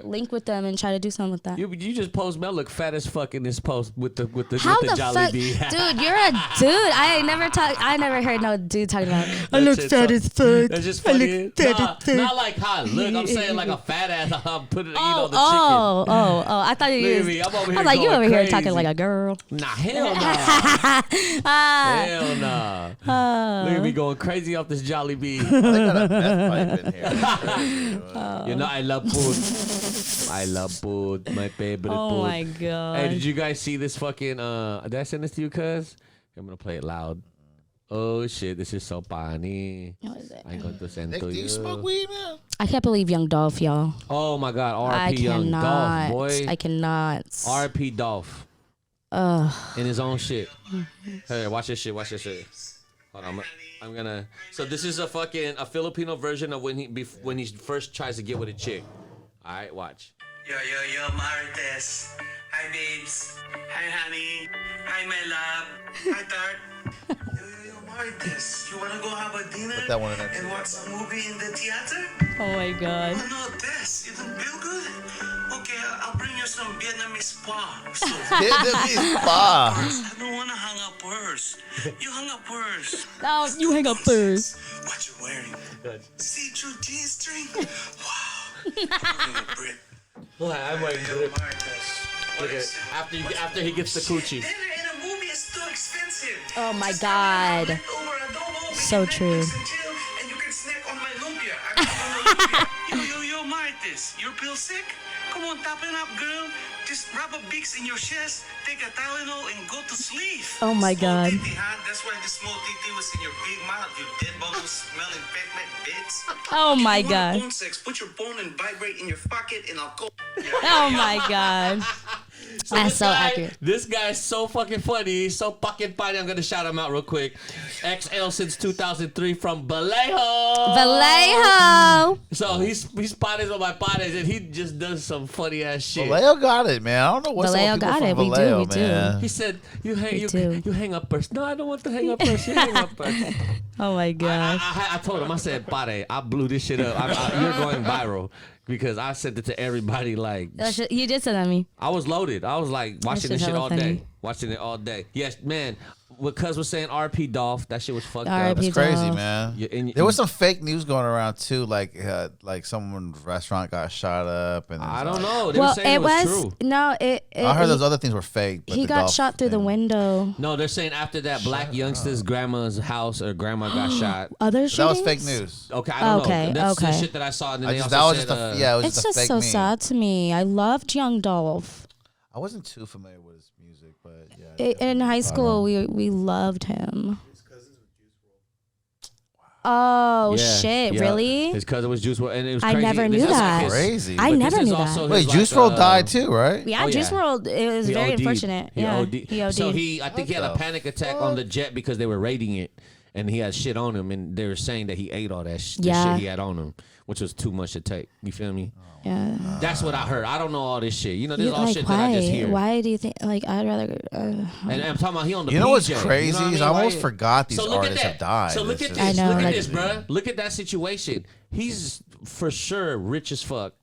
Speaker 3: link with them and try to do something with that.
Speaker 2: You just post Mel look fat as fuck in this post with the
Speaker 3: How
Speaker 2: with the Jolly
Speaker 3: fuck,
Speaker 2: Bee.
Speaker 3: dude? You're a dude. I never heard no dude talking about. I look fat as fuck.
Speaker 2: That's just funny. Not like how I look. I'm saying like a fat ass. I'm putting the chicken.
Speaker 3: I thought you. I was like you over here talking like a girl.
Speaker 2: Nah, hell nah. Hell nah. Look at me going crazy off this Jolly Bee.
Speaker 5: They got a meth pipe in here.
Speaker 2: You know I love food. I love food. My favorite food.
Speaker 3: Oh my god.
Speaker 2: Hey, did you guys see this fucking? Did I send this to you, cuz? I'm gonna play it loud. Oh shit, this is so funny.
Speaker 3: What is it?
Speaker 2: I'm going to send
Speaker 5: Nick,
Speaker 2: to
Speaker 5: do you smoke weed, man?
Speaker 3: I can't believe Young Dolph, y'all.
Speaker 2: Oh my god,
Speaker 3: I
Speaker 2: RP Young
Speaker 3: cannot.
Speaker 2: Dolph, boy.
Speaker 3: I cannot.
Speaker 2: RP Dolph. In his own shit. Hey, watch this shit. Watch this shit. Hold on, I'm gonna. So this is a Filipino version of when he first tries to get with a chick. All right, watch.
Speaker 6: Yo, Marites. Hi, babes. Hi, honey. Hi, my love. Hi, Tart. Yo, Martes, you wanna go have a dinner
Speaker 5: Put that one in there,
Speaker 6: and
Speaker 5: too.
Speaker 6: watch a movie in the theater?
Speaker 3: Oh my god.
Speaker 6: Oh no, Tess, you don't feel good? Okay, I'll bring you some Vietnamese spa. So,
Speaker 5: Vietnamese spa.
Speaker 6: I don't wanna hang up first. You hung up first.
Speaker 3: No, you hang up first.
Speaker 6: What you wearing? See-through G-string? Wow. You're a brick.
Speaker 2: I'm waiting.
Speaker 6: Martes. What
Speaker 2: Look
Speaker 6: is
Speaker 2: at
Speaker 6: it?
Speaker 2: after he gets the coochie.
Speaker 6: Dinner in a movie is too expensive.
Speaker 3: Oh my
Speaker 6: Just
Speaker 3: God.
Speaker 6: come over adobo, we
Speaker 3: So
Speaker 6: can
Speaker 3: true.
Speaker 6: Netflix and chill, and you can snack on my lumpia. I got my lumpia. Yo, Martes, you feel sick? Come on, toughen up, girl. Just rub a Vicks in your chest, take a Tylenol, and go to sleep.
Speaker 3: Oh my God.
Speaker 6: Small titty, huh? That's why the small titty was in your big mouth, you dead bubble smelling peppermint bitch.
Speaker 3: Oh my
Speaker 6: If you want
Speaker 3: God.
Speaker 6: phone sex, put your phone and vibrate in your pocket, and I'll go.
Speaker 3: Oh my god. That's
Speaker 2: this
Speaker 3: so
Speaker 2: guy,
Speaker 3: accurate.
Speaker 2: This guy's so fucking funny. He's so fucking funny. I'm gonna shout him out real quick. XL since 2003 from Vallejo.
Speaker 3: Vallejo.
Speaker 2: So he's spotted on my potties and he just does some funny ass shit.
Speaker 5: Vallejo got it, man. I don't know what's up
Speaker 3: Vallejo
Speaker 5: with people
Speaker 3: got
Speaker 5: from
Speaker 3: it. We do,
Speaker 5: Vallejo,
Speaker 3: we do.
Speaker 5: man.
Speaker 2: He said, "You
Speaker 3: too.
Speaker 2: hang up first." No, I don't want to hang up first. You hang up first.
Speaker 3: Oh my god.
Speaker 2: I told him. I said, "Pare, I blew this shit up. You're going viral." Because I sent it to everybody like
Speaker 3: You did send that to me.
Speaker 2: I was loaded. I was like watching this
Speaker 3: shit's
Speaker 2: shit
Speaker 3: hella
Speaker 2: all
Speaker 3: funny.
Speaker 2: day. Watching it all day. Yes, man. What Cuz was saying RP Dolph, that shit was fucked up.
Speaker 3: R.I.P.
Speaker 5: It's crazy,
Speaker 3: Dolph.
Speaker 5: man.
Speaker 2: Yeah, and-
Speaker 5: There was some fake news going around too, like someone's restaurant got shot up, and
Speaker 2: I don't know. They were
Speaker 3: Well,
Speaker 2: saying
Speaker 3: it
Speaker 2: it was
Speaker 3: was
Speaker 2: true.
Speaker 3: no.
Speaker 5: I heard those other things were fake. But
Speaker 3: He
Speaker 5: the
Speaker 3: got
Speaker 5: Dolph
Speaker 3: shot through the
Speaker 5: thing-
Speaker 3: window.
Speaker 2: No, they're saying after that black youngster's grandma's house or grandma got shot.
Speaker 3: Other
Speaker 5: That was
Speaker 3: shootings?
Speaker 5: fake news.
Speaker 2: Okay, I don't
Speaker 3: Okay,
Speaker 2: know. That's the
Speaker 3: okay.
Speaker 2: shit that I saw. And then they
Speaker 5: That
Speaker 2: also
Speaker 5: was
Speaker 2: said,
Speaker 5: just a yeah. It was
Speaker 3: It's
Speaker 5: just a
Speaker 3: just
Speaker 5: fake
Speaker 3: so
Speaker 5: meme.
Speaker 3: sad to me. I loved Young Dolph.
Speaker 5: I wasn't too familiar with his music, but yeah.
Speaker 3: In high school, we loved him. Oh
Speaker 2: Yeah,
Speaker 3: shit!
Speaker 2: yeah.
Speaker 3: Really?
Speaker 2: His cousin was Juice WRLD, and it was
Speaker 3: I
Speaker 2: crazy.
Speaker 3: never knew
Speaker 2: This is
Speaker 3: that.
Speaker 2: his-
Speaker 5: Crazy.
Speaker 3: I
Speaker 2: but
Speaker 3: never
Speaker 2: this is
Speaker 3: knew
Speaker 2: also
Speaker 3: that.
Speaker 2: his,
Speaker 5: Wait, Juice
Speaker 2: like,
Speaker 5: WRLD died too, right?
Speaker 3: Yeah,
Speaker 2: Oh,
Speaker 3: Juice
Speaker 2: yeah.
Speaker 3: WRLD. It was
Speaker 2: He
Speaker 3: very
Speaker 2: OD'd.
Speaker 3: unfortunate.
Speaker 2: He
Speaker 3: Yeah,
Speaker 2: OD'd.
Speaker 3: he OD'd.
Speaker 2: So I think he had a
Speaker 5: the
Speaker 2: panic attack on the jet because they were raiding it, and he had shit on him, and they were saying that he ate all that the
Speaker 3: Yeah.
Speaker 2: shit he had on him, which was too much to take. You feel me?
Speaker 3: Yeah.
Speaker 2: That's what I heard. I don't know all this shit. You know, there's
Speaker 3: You-
Speaker 2: all
Speaker 3: like
Speaker 2: shit
Speaker 3: why?
Speaker 2: that I just hear.
Speaker 3: Why do you think? Like I'd rather.
Speaker 2: And I'm talking about he on the
Speaker 5: You know what's
Speaker 2: PJ,
Speaker 5: crazy?
Speaker 2: you know what I
Speaker 5: Is
Speaker 2: mean?
Speaker 5: I almost
Speaker 2: Why-
Speaker 5: forgot these
Speaker 2: So look at
Speaker 5: artists
Speaker 2: that.
Speaker 5: have died.
Speaker 2: So look
Speaker 5: It's
Speaker 2: at
Speaker 5: just-
Speaker 2: this.
Speaker 3: I know,
Speaker 2: Look at
Speaker 3: like-
Speaker 2: this, bruh. Look at that situation. He's for sure rich as fuck,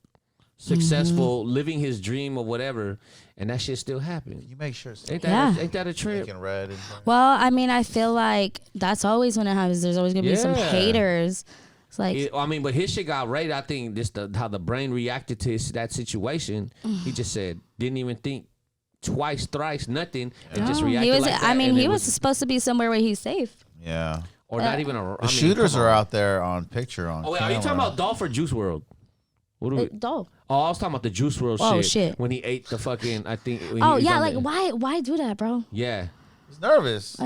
Speaker 2: successful,
Speaker 3: Mm-hmm.
Speaker 2: living his dream or whatever, and that shit still happened.
Speaker 5: You make sure it's
Speaker 2: Ain't
Speaker 3: Yeah.
Speaker 2: that a trip?
Speaker 5: making red. And stuff.
Speaker 3: Well, I mean, I feel like that's always when it happens. There's always gonna be some
Speaker 2: Yeah.
Speaker 3: haters. It's like
Speaker 2: I mean, but his shit got raided. I think how the brain reacted to that situation. He just said didn't even think twice, thrice, nothing, and just
Speaker 3: no,
Speaker 2: reacted
Speaker 3: he was.
Speaker 2: like that.
Speaker 3: I mean,
Speaker 2: and
Speaker 3: he
Speaker 2: it
Speaker 3: was supposed to be somewhere where he's safe.
Speaker 5: Yeah.
Speaker 2: or not even a.
Speaker 5: The shooters are out there on picture on.
Speaker 2: Oh wait, are you talking
Speaker 5: camera.
Speaker 2: about Dolph or Juice WRLD? What do we?
Speaker 3: Dope.
Speaker 2: Oh, I was talking about the Juice WRLD
Speaker 3: Oh,
Speaker 2: shit.
Speaker 3: shit.
Speaker 2: When he ate the fucking, I think. When
Speaker 3: Oh
Speaker 2: he was
Speaker 3: yeah,
Speaker 2: on
Speaker 3: like
Speaker 2: the-
Speaker 3: why do that, bro?
Speaker 2: Yeah.
Speaker 5: He's nervous.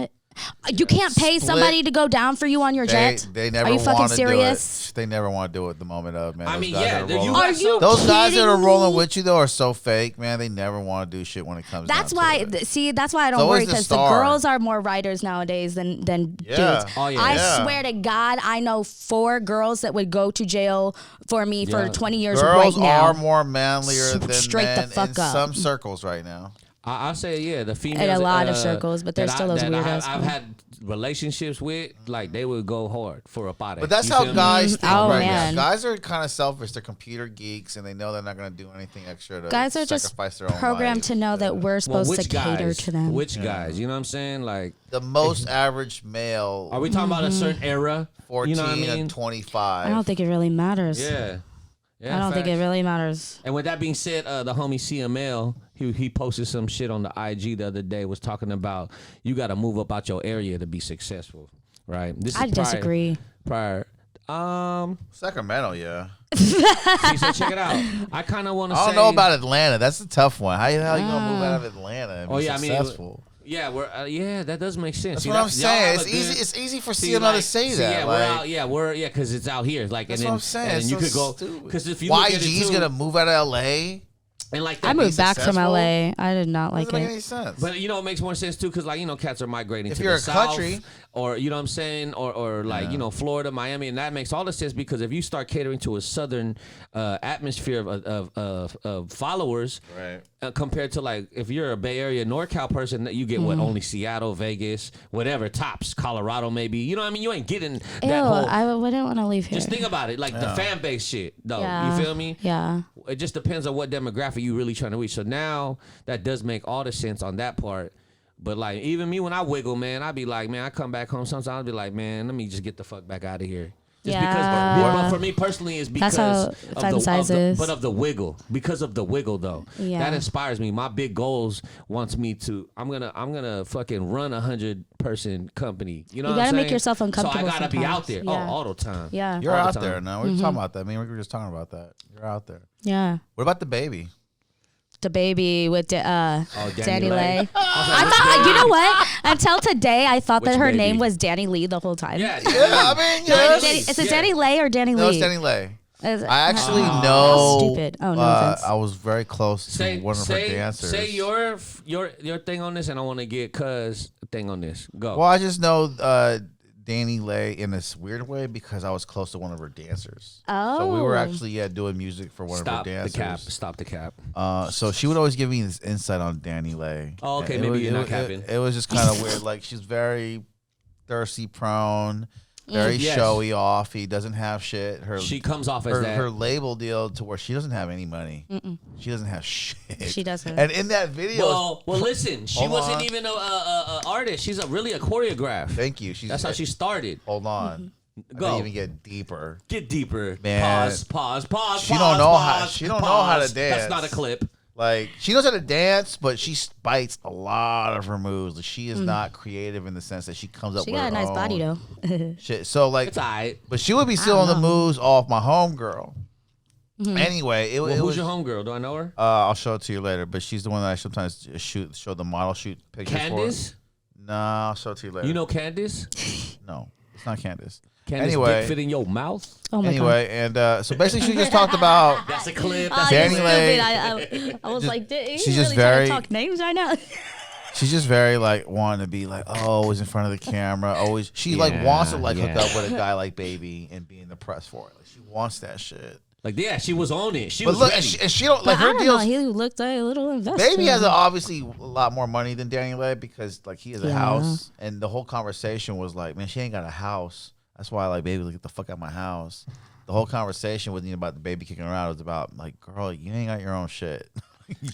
Speaker 3: You can't pay
Speaker 5: Split.
Speaker 3: somebody to go down for you on your jet.
Speaker 5: They never
Speaker 3: Are you fucking
Speaker 5: want to
Speaker 3: serious?
Speaker 5: do it. They never want to do it at the moment of, man.
Speaker 2: I
Speaker 5: Those
Speaker 2: mean,
Speaker 5: guys
Speaker 2: yeah.
Speaker 5: that are rolling-
Speaker 3: Are you
Speaker 5: Those guys that are
Speaker 3: kidding
Speaker 5: rolling
Speaker 3: me?
Speaker 5: with you though are so fake, man. They never want to do shit when it comes.
Speaker 3: That's
Speaker 5: down
Speaker 3: why.
Speaker 5: to it.
Speaker 3: See, that's why I don't
Speaker 5: It's always
Speaker 3: worry
Speaker 5: the
Speaker 3: because the
Speaker 5: star.
Speaker 3: girls are more writers nowadays than
Speaker 5: Yeah.
Speaker 3: dudes.
Speaker 2: Oh, yeah.
Speaker 3: I
Speaker 5: Yeah.
Speaker 3: swear to God, I know 4 girls that would go to jail for me for
Speaker 2: Yeah.
Speaker 3: 20 years
Speaker 5: Girls
Speaker 3: right now.
Speaker 5: are more manlier than
Speaker 3: Straight the
Speaker 5: men
Speaker 3: fuck
Speaker 5: in
Speaker 3: up.
Speaker 5: some circles right now.
Speaker 2: I say yeah, the females
Speaker 3: In a lot of circles, but there's
Speaker 2: that
Speaker 3: still those
Speaker 2: that
Speaker 3: weird
Speaker 2: I've
Speaker 3: ass ones.
Speaker 2: had relationships with, like they would go hard for a potty.
Speaker 5: But that's
Speaker 2: You
Speaker 5: how
Speaker 2: feel me?
Speaker 5: guys think
Speaker 3: Oh,
Speaker 5: right
Speaker 3: man.
Speaker 5: now. Guys are kind of selfish. They're computer geeks, and they know they're not going to do anything extra to
Speaker 3: Guys are just
Speaker 5: sacrifice their own
Speaker 3: programmed
Speaker 5: life.
Speaker 3: to know that we're
Speaker 2: Well,
Speaker 3: supposed
Speaker 2: which
Speaker 3: to cater
Speaker 2: guys?
Speaker 3: to them.
Speaker 2: Which guys? You know what I'm saying? Like,
Speaker 5: The most average male,
Speaker 2: are we talking about a certain era?
Speaker 5: 14
Speaker 2: You know what I mean?
Speaker 5: to 25.
Speaker 3: I don't think it really matters.
Speaker 2: Yeah. Yeah,
Speaker 3: I don't think it
Speaker 2: facts.
Speaker 3: really matters.
Speaker 2: And with that being said, the homie CML, he posted some shit on the IG the other day, was talking about you got to move up out your area to be successful, right? This
Speaker 3: I disagree.
Speaker 2: Prior.
Speaker 5: Sacramento, yeah.
Speaker 2: He said, check it out. I kind of want to say.
Speaker 5: I don't know about Atlanta. That's a tough one. How the hell you gonna move out of Atlanta and
Speaker 2: Oh
Speaker 5: be
Speaker 2: yeah,
Speaker 5: successful?
Speaker 2: Yeah, yeah, that does make sense.
Speaker 5: That's
Speaker 2: See,
Speaker 5: what I'm
Speaker 2: y'all
Speaker 5: saying.
Speaker 2: have
Speaker 5: It's
Speaker 2: a good-
Speaker 5: easy. It's easy for
Speaker 2: See,
Speaker 5: CML to
Speaker 2: like,
Speaker 5: say
Speaker 2: see,
Speaker 5: that.
Speaker 2: Yeah,
Speaker 5: like,
Speaker 2: we're out. Because it's out here. Like,
Speaker 5: that's
Speaker 2: and then,
Speaker 5: what I'm saying.
Speaker 2: And
Speaker 5: it's
Speaker 2: you
Speaker 5: so
Speaker 2: could go
Speaker 5: stupid.
Speaker 2: because if you look at it
Speaker 5: YG's
Speaker 2: too,
Speaker 5: gonna move out of LA.
Speaker 2: And like that,
Speaker 3: I moved back from
Speaker 5: successful?
Speaker 3: LA. I did not like
Speaker 5: Doesn't make
Speaker 3: it.
Speaker 5: any sense.
Speaker 2: But you know, it makes more sense too, because like, you know, cats are migrating
Speaker 5: If
Speaker 2: to
Speaker 5: you're
Speaker 2: the
Speaker 5: a
Speaker 2: south,
Speaker 5: country.
Speaker 2: or you know what I'm saying, or like you know, Florida, Miami, and that makes all the sense, because if you start catering to a southern atmosphere of followers,
Speaker 5: Right.
Speaker 2: Compared to like if you're a Bay Area NorCal person, that you get what only Seattle, Vegas, whatever tops, Colorado maybe. You know what I mean? You ain't getting
Speaker 3: Ew,
Speaker 2: that whole.
Speaker 3: I wouldn't want to leave here.
Speaker 2: Just think about it, like the fan base shit, though.
Speaker 3: Yeah.
Speaker 2: You feel me?
Speaker 3: Yeah.
Speaker 2: It just depends on what demographic you really trying to reach. So now that does make all the sense on that part. But like even me when I wiggle, man, I be like, man, I come back home sometimes. I'll be like, man, let me just get the fuck back out of here. Just
Speaker 3: Yeah.
Speaker 2: because, but for me personally, it's because
Speaker 3: That's how fun size is.
Speaker 2: but of the wiggle, because of the wiggle though.
Speaker 3: Yeah.
Speaker 2: That inspires me. My big goals wants me to. I'm gonna fucking run 100-person company. You know,
Speaker 3: You
Speaker 2: what I'm
Speaker 3: gotta make
Speaker 2: saying?
Speaker 3: yourself uncomfortable
Speaker 2: So I gotta be out
Speaker 3: sometimes.
Speaker 2: there.
Speaker 3: Yeah.
Speaker 2: Oh, all the time.
Speaker 3: Yeah.
Speaker 5: You're
Speaker 2: all the
Speaker 5: out
Speaker 2: time.
Speaker 5: there now. We're talking about that. I mean, we were just talking about that. You're out there.
Speaker 3: Yeah.
Speaker 5: What about the baby?
Speaker 3: The baby with Danny
Speaker 2: Danny
Speaker 3: Lay.
Speaker 2: Lay.
Speaker 3: I thought, you know what? Until today, I thought
Speaker 2: Which
Speaker 3: that her
Speaker 2: baby?
Speaker 3: name was Danny Lee the whole time.
Speaker 2: Yeah.
Speaker 5: Yeah, I mean, yes.
Speaker 3: Is it Danny Lay or Danny Lee?
Speaker 5: No, it's Danny Lay.
Speaker 3: Is it-
Speaker 5: I actually
Speaker 3: How
Speaker 5: know.
Speaker 3: stupid. Oh, no offense.
Speaker 5: I was very close to one of her dancers.
Speaker 2: Say your thing on this, and I want to get Cuz thing on this. Go.
Speaker 5: Well, I just know Danny Lay in this weird way because I was close to one of her dancers. So we were
Speaker 3: Oh.
Speaker 5: actually doing music for one
Speaker 2: Stop
Speaker 5: of her
Speaker 2: the
Speaker 5: dancers.
Speaker 2: cap. Stop the cap.
Speaker 5: So she would always give me this insight on Danny Lay.
Speaker 2: Oh, okay,
Speaker 5: And
Speaker 2: maybe
Speaker 5: was-
Speaker 2: you're not
Speaker 5: was-
Speaker 2: capping.
Speaker 5: It was just kind of weird. Like she's very thirsty prone, very
Speaker 2: Yes.
Speaker 5: showy off. He doesn't have shit.
Speaker 2: She comes off as that.
Speaker 5: her label deal to where she doesn't have any money. She doesn't have shit.
Speaker 3: She doesn't.
Speaker 5: And in that video,
Speaker 2: Well, listen. She
Speaker 5: Hold
Speaker 2: wasn't
Speaker 5: on.
Speaker 2: even a artist. She's really a choreograph.
Speaker 5: thank you.
Speaker 2: That's how she started.
Speaker 5: Hold on. I
Speaker 2: Go.
Speaker 5: didn't even get deeper.
Speaker 2: Get deeper.
Speaker 5: Man.
Speaker 2: Pause.
Speaker 5: She don't know how- she don't know how to
Speaker 2: pause. That's
Speaker 5: dance.
Speaker 2: not a clip.
Speaker 5: Like she knows how to dance, but she spites a lot of her moves. Like, she is not creative in the sense that she comes up
Speaker 3: She
Speaker 5: with
Speaker 3: got a
Speaker 5: her
Speaker 3: nice body
Speaker 5: own
Speaker 3: though.
Speaker 5: shit. So like,
Speaker 2: It's alright.
Speaker 5: but she would be stealing the moves off my homegirl. Anyway, it
Speaker 2: Well,
Speaker 5: was.
Speaker 2: who's your homegirl? Do I know her?
Speaker 5: I'll show it to you later. But she's the one that I sometimes show the model shoot pictures
Speaker 2: Candace?
Speaker 5: for. Nah, I'll show it to you later.
Speaker 2: You know Candace?
Speaker 5: No, it's not Candace.
Speaker 2: Candace
Speaker 5: Anyway.
Speaker 2: dick fit in your mouth?
Speaker 3: Oh my god.
Speaker 5: Anyway, and so basically, she just talked about.
Speaker 2: That's a clip.
Speaker 3: Oh,
Speaker 2: That's
Speaker 5: Danny
Speaker 3: you
Speaker 5: Lay-
Speaker 3: stupid. I was like, did
Speaker 5: she's
Speaker 3: you
Speaker 5: just
Speaker 3: really trying
Speaker 5: very-
Speaker 3: to talk names right now?
Speaker 5: She's just very like wanting to be like always in front of the camera. Always, she like wants to like hook
Speaker 2: yeah.
Speaker 5: up with a guy like Baby and be in the press for it. Like she wants that shit.
Speaker 2: Like, yeah, she was on it. She
Speaker 5: But
Speaker 2: was
Speaker 5: look,
Speaker 2: ready.
Speaker 5: and she don't
Speaker 3: But
Speaker 5: like
Speaker 3: I
Speaker 5: her
Speaker 3: don't know.
Speaker 5: deals.
Speaker 3: He looked like a little investor.
Speaker 5: Baby has obviously a lot more money than Danny Lay because like he has a
Speaker 3: Yeah.
Speaker 5: house, and the whole conversation was like, man, she ain't got a house. That's why like Baby, like, get the fuck out of my house. The whole conversation wasn't even about the baby kicking around. It was about like, girl, you ain't got your own shit.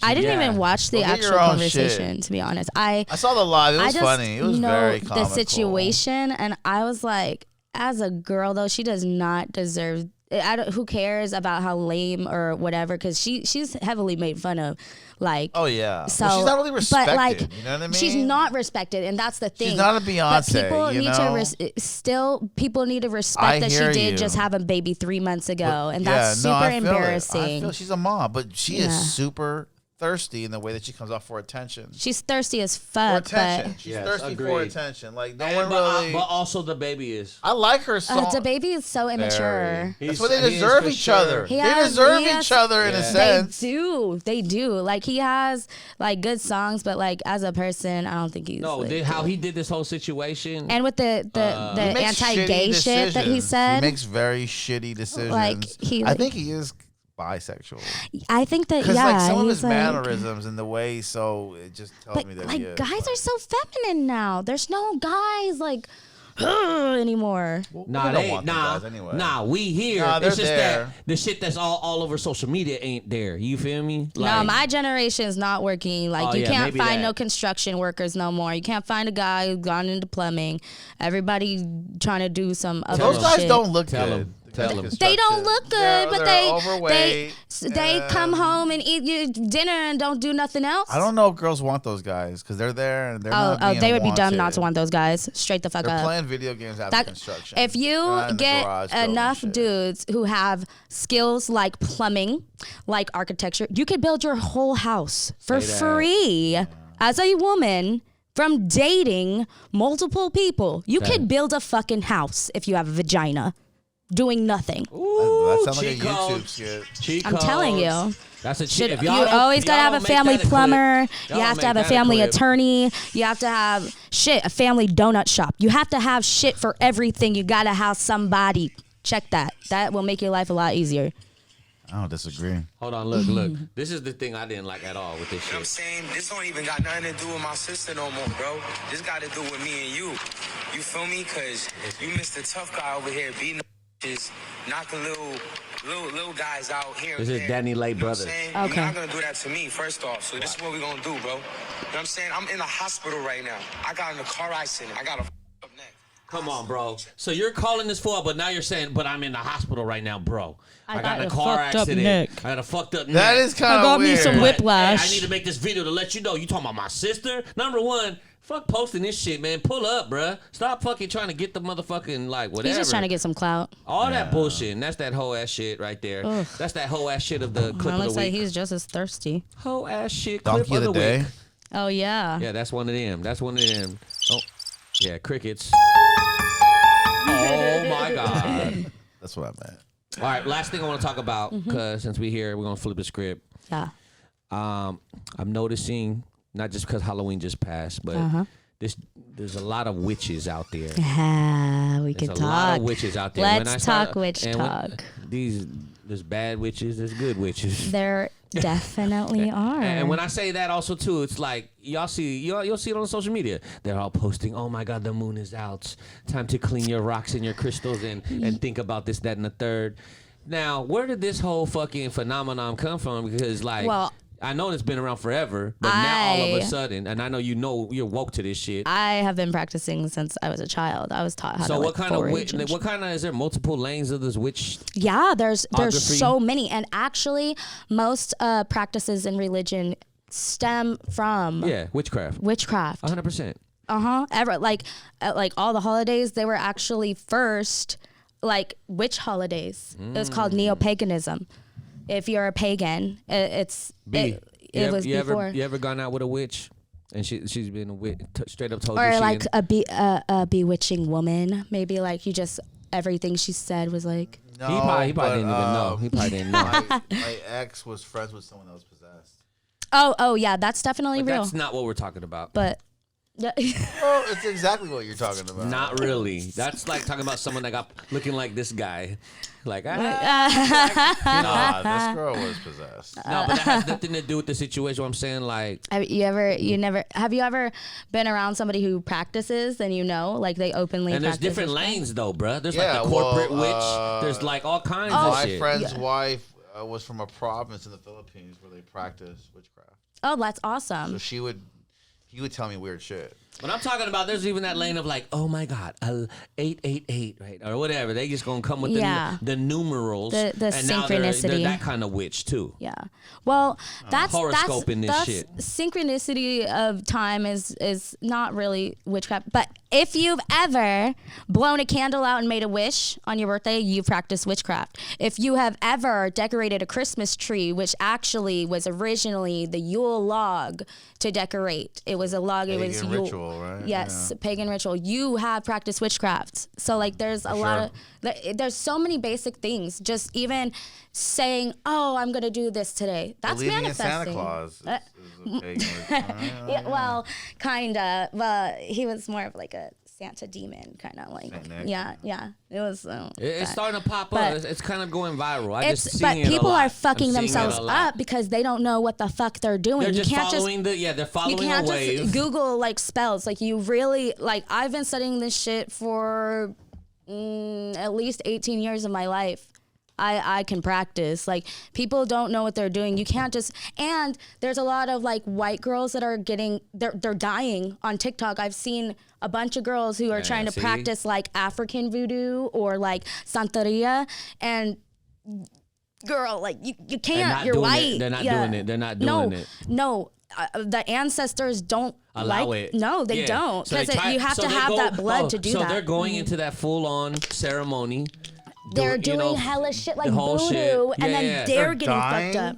Speaker 3: I didn't
Speaker 2: Yeah.
Speaker 3: even watch the
Speaker 5: Go get your
Speaker 3: actual
Speaker 5: own
Speaker 3: conversation,
Speaker 5: shit.
Speaker 3: to be honest. I
Speaker 5: I saw the live. It
Speaker 3: I
Speaker 5: was
Speaker 3: just
Speaker 5: funny. It was
Speaker 3: know
Speaker 5: very
Speaker 3: the
Speaker 5: comical.
Speaker 3: situation, and I was like, as a girl though, she does not deserve. Who cares about how lame or whatever? Because she's heavily made fun of, like.
Speaker 5: Oh yeah.
Speaker 3: So
Speaker 5: Well, she's not really respected.
Speaker 3: But like,
Speaker 5: you know what I mean?
Speaker 3: she's not respected, and that's the thing.
Speaker 5: She's not a Beyonce.
Speaker 3: But people
Speaker 5: you
Speaker 3: need
Speaker 5: know?
Speaker 3: to still people need to respect
Speaker 5: I
Speaker 3: that she
Speaker 5: hear
Speaker 3: did
Speaker 5: you.
Speaker 3: just have a baby 3 months ago,
Speaker 5: But-
Speaker 3: and
Speaker 5: yeah,
Speaker 3: that's
Speaker 5: no,
Speaker 3: super
Speaker 5: I feel it.
Speaker 3: embarrassing.
Speaker 5: I feel she's a mom, but she
Speaker 3: Yeah.
Speaker 5: is super thirsty in the way that she comes off for attention.
Speaker 3: She's thirsty as
Speaker 5: For
Speaker 3: fuck,
Speaker 5: attention.
Speaker 3: but
Speaker 5: She's
Speaker 2: Yes,
Speaker 5: thirsty for
Speaker 2: agreed.
Speaker 5: attention. Like no
Speaker 2: And-
Speaker 5: one
Speaker 2: but,
Speaker 5: really.
Speaker 2: but also the baby is.
Speaker 5: I like her song.
Speaker 3: the baby is so immature.
Speaker 5: That's what they deserve each other.
Speaker 3: He
Speaker 5: They
Speaker 3: has-
Speaker 5: deserve
Speaker 3: he has-
Speaker 5: each other in a
Speaker 2: Yeah.
Speaker 5: sense.
Speaker 3: They do. Like he has like good songs, but like as a person, I don't think he's.
Speaker 2: No,
Speaker 3: like,
Speaker 2: how he did this whole situation.
Speaker 3: and with the
Speaker 5: He makes
Speaker 3: anti-gay
Speaker 5: shitty
Speaker 3: shit that he
Speaker 5: decisions.
Speaker 3: said,
Speaker 5: He makes very shitty decisions.
Speaker 3: Like, he,
Speaker 5: I
Speaker 3: like-
Speaker 5: think he is bisexual.
Speaker 3: I think that
Speaker 5: Because
Speaker 3: yeah,
Speaker 5: like some of
Speaker 3: he's
Speaker 5: his
Speaker 3: like,
Speaker 5: mannerisms and the way, so it just tells me
Speaker 3: but
Speaker 5: that he
Speaker 3: like
Speaker 5: is.
Speaker 3: guys are so feminine now. There's no guys like anymore.
Speaker 2: Nah,
Speaker 5: we don't
Speaker 2: they
Speaker 5: want them
Speaker 2: nah,
Speaker 5: guys anyway.
Speaker 2: nah. We here.
Speaker 5: Nah, they're
Speaker 2: it's just
Speaker 5: there.
Speaker 2: that the shit that's all over social media ain't there. You feel me?
Speaker 3: No,
Speaker 2: Like,
Speaker 3: my generation is not working. Like
Speaker 2: Oh,
Speaker 3: you
Speaker 2: yeah,
Speaker 3: can't
Speaker 2: maybe
Speaker 3: find
Speaker 2: that.
Speaker 3: no construction workers no more. You can't find a guy who's gone into plumbing. Everybody trying to do some other
Speaker 5: Those guys
Speaker 3: shit.
Speaker 5: don't look
Speaker 2: Tell
Speaker 5: good.
Speaker 2: 'em. Tell 'em.
Speaker 3: They don't look good, but
Speaker 5: they're
Speaker 3: they
Speaker 5: overweight.
Speaker 3: they come home and eat your dinner and don't do nothing else.
Speaker 5: I don't know if girls want those guys because they're there and they're not being
Speaker 3: they would be dumb
Speaker 5: wanted.
Speaker 3: not to want those guys. Straight the fuck
Speaker 5: They're
Speaker 3: up.
Speaker 5: playing video games after
Speaker 3: That-
Speaker 5: construction.
Speaker 3: If
Speaker 5: They're
Speaker 3: you
Speaker 5: not in the
Speaker 3: get
Speaker 5: garage building
Speaker 3: enough
Speaker 5: shit.
Speaker 3: dudes who have skills like plumbing, like architecture, you could build your whole house for
Speaker 2: Say that.
Speaker 3: free as a woman from dating multiple people. You could build a fucking house if you have a vagina. doing nothing.
Speaker 5: That sounds like a
Speaker 2: cheat
Speaker 5: YouTube
Speaker 2: codes.
Speaker 5: skit.
Speaker 2: Cheat
Speaker 3: I'm telling you.
Speaker 2: That's a
Speaker 3: Should,
Speaker 2: cheat.
Speaker 3: you always got to have a family plumber. You have to have a family
Speaker 2: clip.
Speaker 3: attorney. You have to have a family donut shop. You have to have shit for everything. You got to have somebody. Check that. That will make your life a lot easier.
Speaker 5: I don't disagree.
Speaker 2: Hold on, look. This is the thing I didn't like at all with this
Speaker 6: You know what I'm
Speaker 2: shit.
Speaker 6: saying? This don't even got nothing to do with my sister no more, bro. This got to do with me and you. You feel me? Because you Mr. Tough Guy over here beating the bitches, knocking little guys out here.
Speaker 2: This
Speaker 6: and
Speaker 2: is
Speaker 6: there.
Speaker 2: Danny Lay
Speaker 6: You know what
Speaker 2: brother.
Speaker 6: I'm saying?
Speaker 3: Okay.
Speaker 6: You're not going to do that to me, first off. So this is what we're going to do, bro. You know what I'm saying? I'm in the hospital right now. I got in a car accident. I got a up neck.
Speaker 2: Come on, bro. So you're calling this for, but now you're saying, but I'm in the hospital right now, bro. I got in a car accident. I got a fucked up neck.
Speaker 5: That is kind of weird.
Speaker 3: I got me some whiplash.
Speaker 2: Hey, I need to make this video to let you know. You talking about my sister? Number one, fuck posting this shit, man. Pull up, bruh. Stop fucking trying to get the motherfucking, like, whatever.
Speaker 3: He's just trying to get some clout.
Speaker 2: All that bullshit, and that's that whole ass shit right there.
Speaker 3: Ugh.
Speaker 2: That's that whole ass shit of the clip
Speaker 3: It
Speaker 2: of
Speaker 3: looks
Speaker 2: the
Speaker 3: like
Speaker 2: week.
Speaker 3: he's just as thirsty.
Speaker 2: Whole ass shit clip
Speaker 5: Donkey of the
Speaker 2: the
Speaker 5: day.
Speaker 2: week.
Speaker 3: Oh, yeah.
Speaker 2: Yeah, that's one of them. Oh, yeah, crickets. Oh my God.
Speaker 5: That's what I meant.
Speaker 2: All right, last thing I want to talk about, because since we're here, we're gonna flip the script.
Speaker 3: Yeah.
Speaker 2: I'm noticing, not just because Halloween just passed, but there's a lot of witches out there.
Speaker 3: Yeah, we
Speaker 2: There's
Speaker 3: can
Speaker 2: a
Speaker 3: talk.
Speaker 2: lot of witches out there.
Speaker 3: Let's talk witch talk.
Speaker 2: There's bad witches, there's good witches.
Speaker 3: There definitely are.
Speaker 2: And when I say that also too, it's like you'll see it on social media. They're all posting, "Oh my God, the moon is out. Time to clean your rocks and your crystals and think about this, that, and the third." Now, where did this whole fucking phenomenon come from? Because I know it's been around forever, but now all of a sudden, and I know you're woke to this shit.
Speaker 3: I have been practicing since I was a child. I was taught how to
Speaker 2: what kind
Speaker 3: forage
Speaker 2: of what kind of is there multiple lanes of this witch?
Speaker 3: Yeah, there's
Speaker 2: Ography?
Speaker 3: so many, and actually, most practices in religion stem from
Speaker 2: Witchcraft. 100%.
Speaker 3: Ever like all the holidays, they were actually first like witch holidays. It was called neo-paganism. If you're a pagan, it was before.
Speaker 2: You ever gone out with a witch, and she's been a witch, straight up told
Speaker 3: or
Speaker 2: you
Speaker 3: like a bewitching woman? Maybe like you just everything she said was like.
Speaker 5: No,
Speaker 2: he probably didn't even know. He probably didn't know.
Speaker 5: My ex was friends with someone that was possessed.
Speaker 3: Oh yeah, that's definitely
Speaker 2: But
Speaker 3: real.
Speaker 2: that's not what we're talking about.
Speaker 3: But
Speaker 5: Oh, it's exactly what you're talking about.
Speaker 2: Not really. That's like talking about someone that got looking like this guy. Like,
Speaker 5: Nah, this girl was possessed.
Speaker 2: no, but that has nothing to do with the situation. What I'm saying, like,
Speaker 3: have you ever been around somebody who practices and like they openly
Speaker 2: and there's
Speaker 3: practice
Speaker 2: different
Speaker 3: this stuff?
Speaker 2: lanes though, bruh. There's
Speaker 5: Yeah,
Speaker 2: like the corporate
Speaker 5: well,
Speaker 2: witch. There's like all kinds of
Speaker 5: My
Speaker 2: shit.
Speaker 5: friend's wife was from a province in the Philippines where they practice witchcraft.
Speaker 3: Oh, that's awesome.
Speaker 5: So he would tell me weird shit.
Speaker 2: But I'm talking about there's even that lane of like, oh my God, 888, right? Or whatever. They just gonna come with the numerals.
Speaker 3: The
Speaker 2: and now
Speaker 3: synchronicity.
Speaker 2: they're that kind of witch too.
Speaker 3: Yeah. Well, that's
Speaker 2: Horoscoping this
Speaker 3: that's
Speaker 2: shit.
Speaker 3: synchronicity of time is not really witchcraft. But if you've ever blown a candle out and made a wish on your birthday, you practiced witchcraft. If you have ever decorated a Christmas tree, which actually was originally the Yule log to decorate, it was a log.
Speaker 5: Pagan
Speaker 3: it was Yule.
Speaker 5: ritual, right?
Speaker 3: Yes, pagan ritual. You have practiced witchcraft. So like there's a lot of there's so many basic things. Just even saying, "Oh, I'm going to do this today." That's
Speaker 5: Believing
Speaker 3: manifesting.
Speaker 5: in Santa Claus is a pagan ritual.
Speaker 3: Yeah, well, kind of, but he was more of like a Santa demon, kind of like.
Speaker 5: Saint Nick.
Speaker 3: Yeah. It was.
Speaker 2: It's starting to pop
Speaker 3: But
Speaker 2: up. It's kind of going viral. I just
Speaker 3: but
Speaker 2: seen it a
Speaker 3: people
Speaker 2: lot.
Speaker 3: are fucking
Speaker 2: I'm seeing it
Speaker 3: themselves
Speaker 2: a lot.
Speaker 3: up because they don't know what the fuck they're doing.
Speaker 2: They're
Speaker 3: you
Speaker 2: just
Speaker 3: can't
Speaker 2: following they're following
Speaker 3: you can't
Speaker 2: a wave.
Speaker 3: just Google like spells. Like you really like. I've been studying this shit for at least 18 years of my life. I can practice. Like people don't know what they're doing. You can't just, and there's a lot of like white girls that are they're dying on TikTok. I've seen a bunch of girls who are trying to practice like African voodoo or like Santeria, and girl, like you can't. You're white.
Speaker 2: They're not doing it. They're not doing it.
Speaker 3: No. The ancestors don't
Speaker 2: allow it.
Speaker 3: No, they don't,
Speaker 2: So they
Speaker 3: because
Speaker 2: try-
Speaker 3: you have
Speaker 2: so
Speaker 3: to
Speaker 2: they
Speaker 3: have
Speaker 2: go-
Speaker 3: that blood to do
Speaker 2: so
Speaker 3: that.
Speaker 2: they're going into that full-on ceremony.
Speaker 3: They're doing hella shit like
Speaker 2: the whole
Speaker 3: voodoo,
Speaker 2: shit.
Speaker 3: and then they're getting
Speaker 5: They're
Speaker 3: fucked up.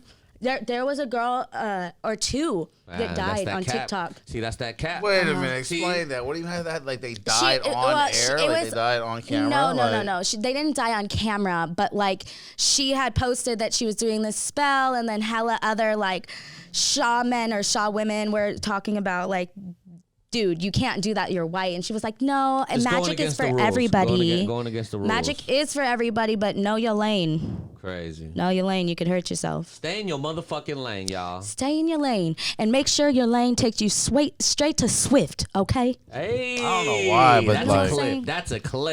Speaker 3: There was a girl or two that died on
Speaker 2: cap.
Speaker 3: TikTok.
Speaker 2: See, that's that cat.
Speaker 5: Wait a minute, explain that. What do you have that? Like they died on air?
Speaker 3: It
Speaker 5: Like
Speaker 3: was,
Speaker 5: they died on camera?
Speaker 3: No. They didn't die on camera, but like she had posted that she was doing this spell, and then hella other like Shaw men or Shaw women were talking about like, dude, you can't do that. You're white. And she was like, no, and magic is for everybody.
Speaker 2: Going against the rules.
Speaker 3: Magic is for everybody, but know your lane.
Speaker 2: Crazy.
Speaker 3: Know your lane. You could hurt yourself.
Speaker 2: Stay in your motherfucking lane, y'all.
Speaker 3: Stay in your lane and make sure your lane takes you straight to Swift, okay?
Speaker 2: Hey.
Speaker 5: I don't know why, but
Speaker 2: that's
Speaker 5: like.
Speaker 2: a clip. That's a clip.